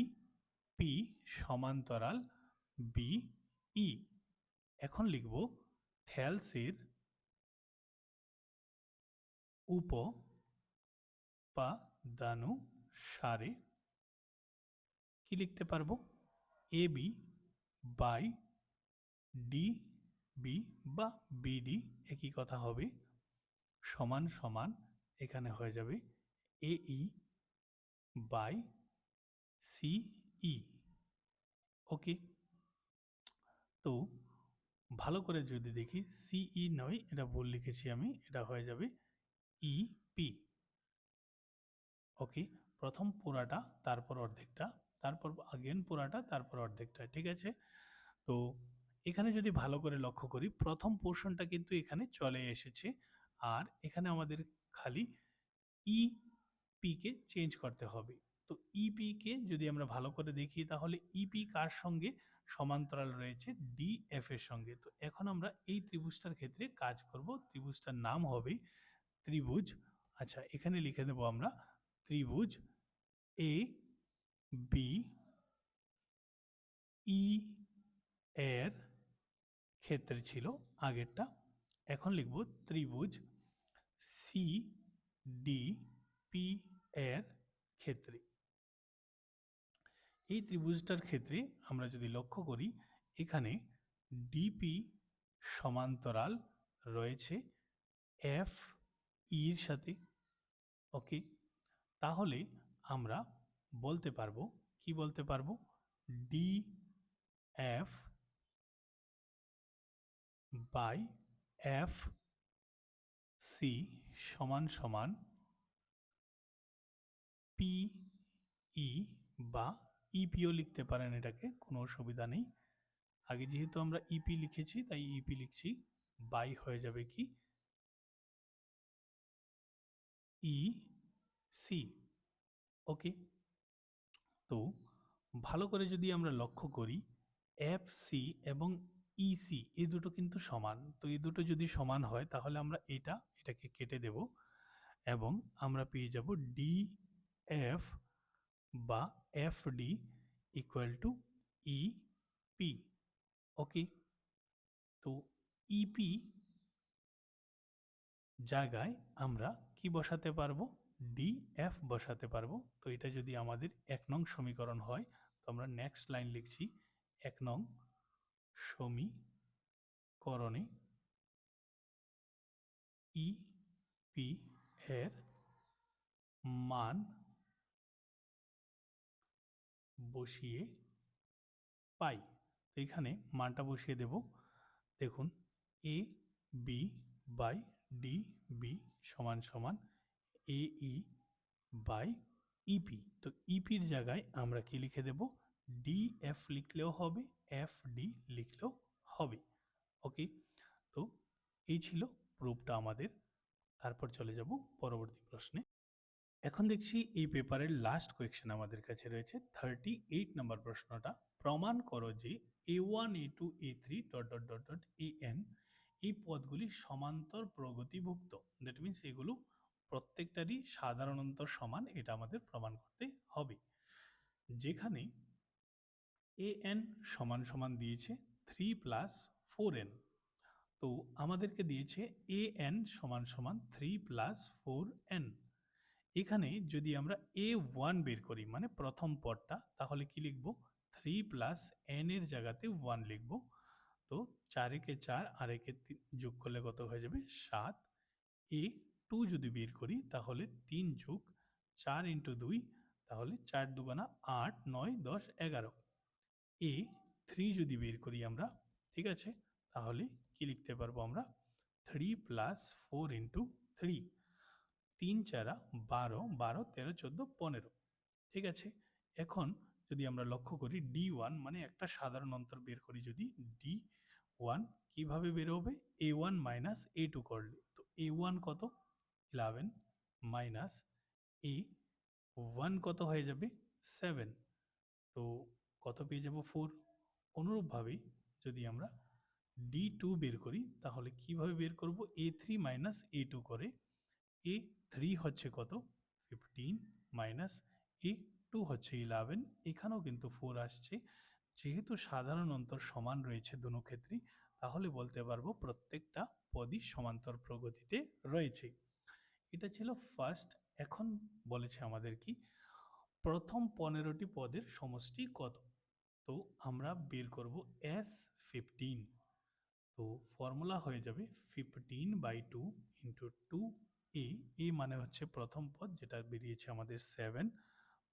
পি সমান্তরাল বি ই। এখন লিখব থেলসের উপাদানুসারে কি লিখতে পারবো, A B by D B বা বিডি একই কথা হবে, সমান সমান এখানে হয়ে যাবে এই বাই সিই। ওকে, তো ভালো করে যদি দেখি সিই নয়, এটা ভুল লিখেছি আমি, এটা হয়ে যাবে ইপি। ওকে, প্রথম পুরাটা তারপর অর্ধেকটা, তারপর আগেন পুরাটা তারপর অর্ধেকটা, ঠিক আছে। তো এখানে যদি ভালো করে লক্ষ্য করি প্রথম পোর্শনটা কিন্তু এখানে চলে এসেছে, আর এখানে আমাদের খালি ইপি কে চেঞ্জ করতে হবে। তো ইপি কে যদি আমরা ভালো করে দেখি তাহলে ইপি কার সঙ্গে সমান্তরাল রয়েছে, ডিএফ এর সঙ্গে। তো এখন আমরা এই ত্রিভুজটার ক্ষেত্রে কাজ করব, ত্রিভুজটার নাম হবে ত্রিভুজ, আচ্ছা এখানে লিখে দেব আমরা ত্রিভুজ এ বি ই এর ক্ষেত্রে ছিল আগেরটা, এখন লিখব ত্রিভুজ সি ডি পি এর ক্ষেত্রে। এই ত্রিভুজটার ক্ষেত্রে আমরা যদি লক্ষ্য করি এখানে ডিপি সমান্তরাল রয়েছে এফ ইর সাথে। ওকে, তাহলে আমরা বলতে পারবো, কি বলতে পারবো, D F by F C সমান সমান পি ই বা ইপিও লিখতে পারেন, এটাকে কোনো অসুবিধা নেই। আগে যেহেতু আমরা ইপি লিখেছি তাই ইপি লিখছি, বাই হয়ে যাবে কি ই সি। ওকে, তো ভালো করে যদি আমরা লক্ষ্য করি, এফ সি এবং ইসি এই দুটো কিন্তু সমান, তো এই দুটো যদি সমান হয় তাহলে আমরা এটাকে কেটে দেব এবং আমরা পেয়ে যাব ডি এফ বা F D equal to E P. Okay, তো ইপি জায়গায় আমরা কি বসাতে পারবো, ডি এফ বসাতে পারবো। তো এটা যদি আমাদের 1 নং সমীকরণ হয়, তো আমরা নেক্সট লাইন লিখছি, 1 নং সমীকরণে ই পি এর মান বসিয়ে পাই। তো এখানে মানটা বসিয়ে দেব। দেখুন, A B by D B সমান সমান এ ই বাই ইপি। তো ইপির জায়গায় আমরা কি লিখে দেব, ডি এফ লিখলেও হবে, এফ ডি লিখলেও হবে। ওকে, তো এই ছিল প্রুফটা আমাদের। তারপর চলে যাব পরবর্তী প্রশ্নে। এখন দেখছি এই পেপারের লাস্ট কোয়েশ্চেন আমাদের কাছে রয়েছে 38 নম্বর প্রশ্নটা। প্রমাণ করো যে A1 A2 A3 dot dot dot dot AN এই পদগুলি সমান্তর প্রগতিভুক্ত। দ্যাট মিন্স এগুলো প্রত্যেকটারই সাধারণ অন্তর সমান, এটা আমাদের প্রমাণ করতে হবে। যেখানে AN সমান সমান দিয়েছে 3 প্লাস 4n, তো আমাদেরকে দিয়েছে AN সমান সমান 3 প্লাস 4n। এখানে যদি আমরা A1 বের করি মানে প্রথম পদটা, তাহলে কি লিখব, 3 প্লাস n এর জায়গাতে 1 লিখব। তো 4 একে 4 আর একে যোগ করলে কত হয়ে যাবে, 7। A2 যদি বের করি তাহলে 3 যোগ 4 ইন্টু 2, তাহলে 4 দুগুণা 8, 9, 10, 11। A3 যদি বের করি আমরা, ঠিক আছে, তাহলে কি লিখতে পারবো আমরা, 3 প্লাস 4 ইন্টু 3, 3 চারা 12, 12, 13, 14, 15। ঠিক আছে, এখন যদি আমরা লক্ষ্য করি D1 মানে একটা সাধারণ অন্তর বের করি, যদি D1 কিভাবে বের হবে, A1 মাইনাস A2 করলে, তো A1 কত 11 মাইনাস A1 কত হয়ে যাবে 7, তো কত পেয়ে যাব 4। অনুরূপভাবে যদি আমরা D2 বের করি তাহলে কিভাবে বের করব, A3 মাইনাস A2 করে, A3 হচ্ছে কত 15 মাইনাস A2 হচ্ছে 11, এখানেও কিন্তু 4 আসছে। যেহেতু সাধারণ অন্তর সমান রয়েছে দুটো ক্ষেত্রেই, তাহলে বলতে পারবো প্রত্যেকটা পদই সমান্তর প্রগতিতে রয়েছে। এটা ছিল ফার্স্ট। এখন বলেছে আমাদের কি, প্রথম 15টি পদের সমষ্টি কত। তো আমরা বের করব S15। তো ফর্মুলা হয়ে যাবে 15/2 ইন্টু 2a। এ মানে হচ্ছে প্রথম পদ যেটা বেরিয়েছে আমাদের 7,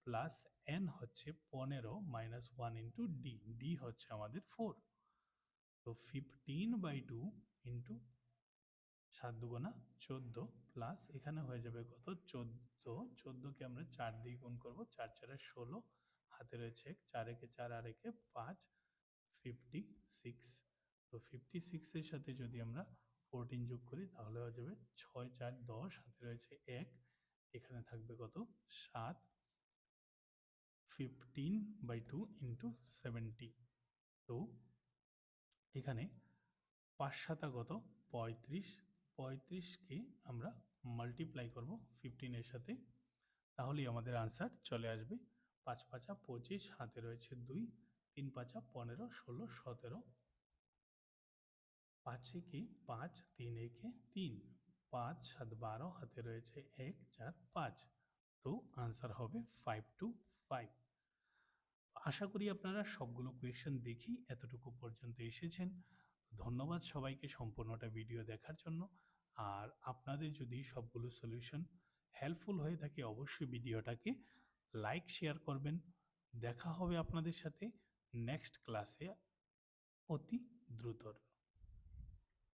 প্লাস n হচ্ছে 15 মাইনাস 1 ইন্টু ডি, ডি হচ্ছে আমাদের 4। তো 15/2 ইন্টু 7 দুগুণা 14, প্লাস এখানে হয়ে যাবে কত 14, 14কে আমরা 4 দিয়ে গুণ করবো, 4 4 16, হাতে রয়েছে 4 একে 4 আর একে 5, 56। তো 56 এর সাথে যদি আমরা 14 যোগ করি তাহলে হয়ে যাবে 6 4 10, হাতে রয়েছে 1, এখানে থাকবে কত 7। 15/2 ইন্টু 70, তো এখানে 5 7 কত 35, 35কে আমরা মাল্টিপ্লাই করব 15 এর সাথে, তাহলেই আমাদের আনসার চলে আসবে। 5 5 25, হাতে রয়েছে 2, 3 5 15, 16, 17, 5 একে 5, 3 একে 3, 5 7 12, হাতে রয়েছে 1 4 5। তো আনসার হবে 5 to 5। আশা করি আপনারা সবগুলো কোয়েশ্চেন দেখেই এতটুকু পর্যন্ত এসেছেন। ধন্যবাদ সবাইকে সম্পূর্ণটা ভিডিও দেখার জন্য। আর আপনাদের যদি সবগুলো সলিউশন হেল্পফুল হয়ে থাকে অবশ্যই ভিডিওটাকে লাইক শেয়ার করবেন। দেখা হবে আপনাদের সাথে নেক্সট ক্লাসে অতি দ্রুত।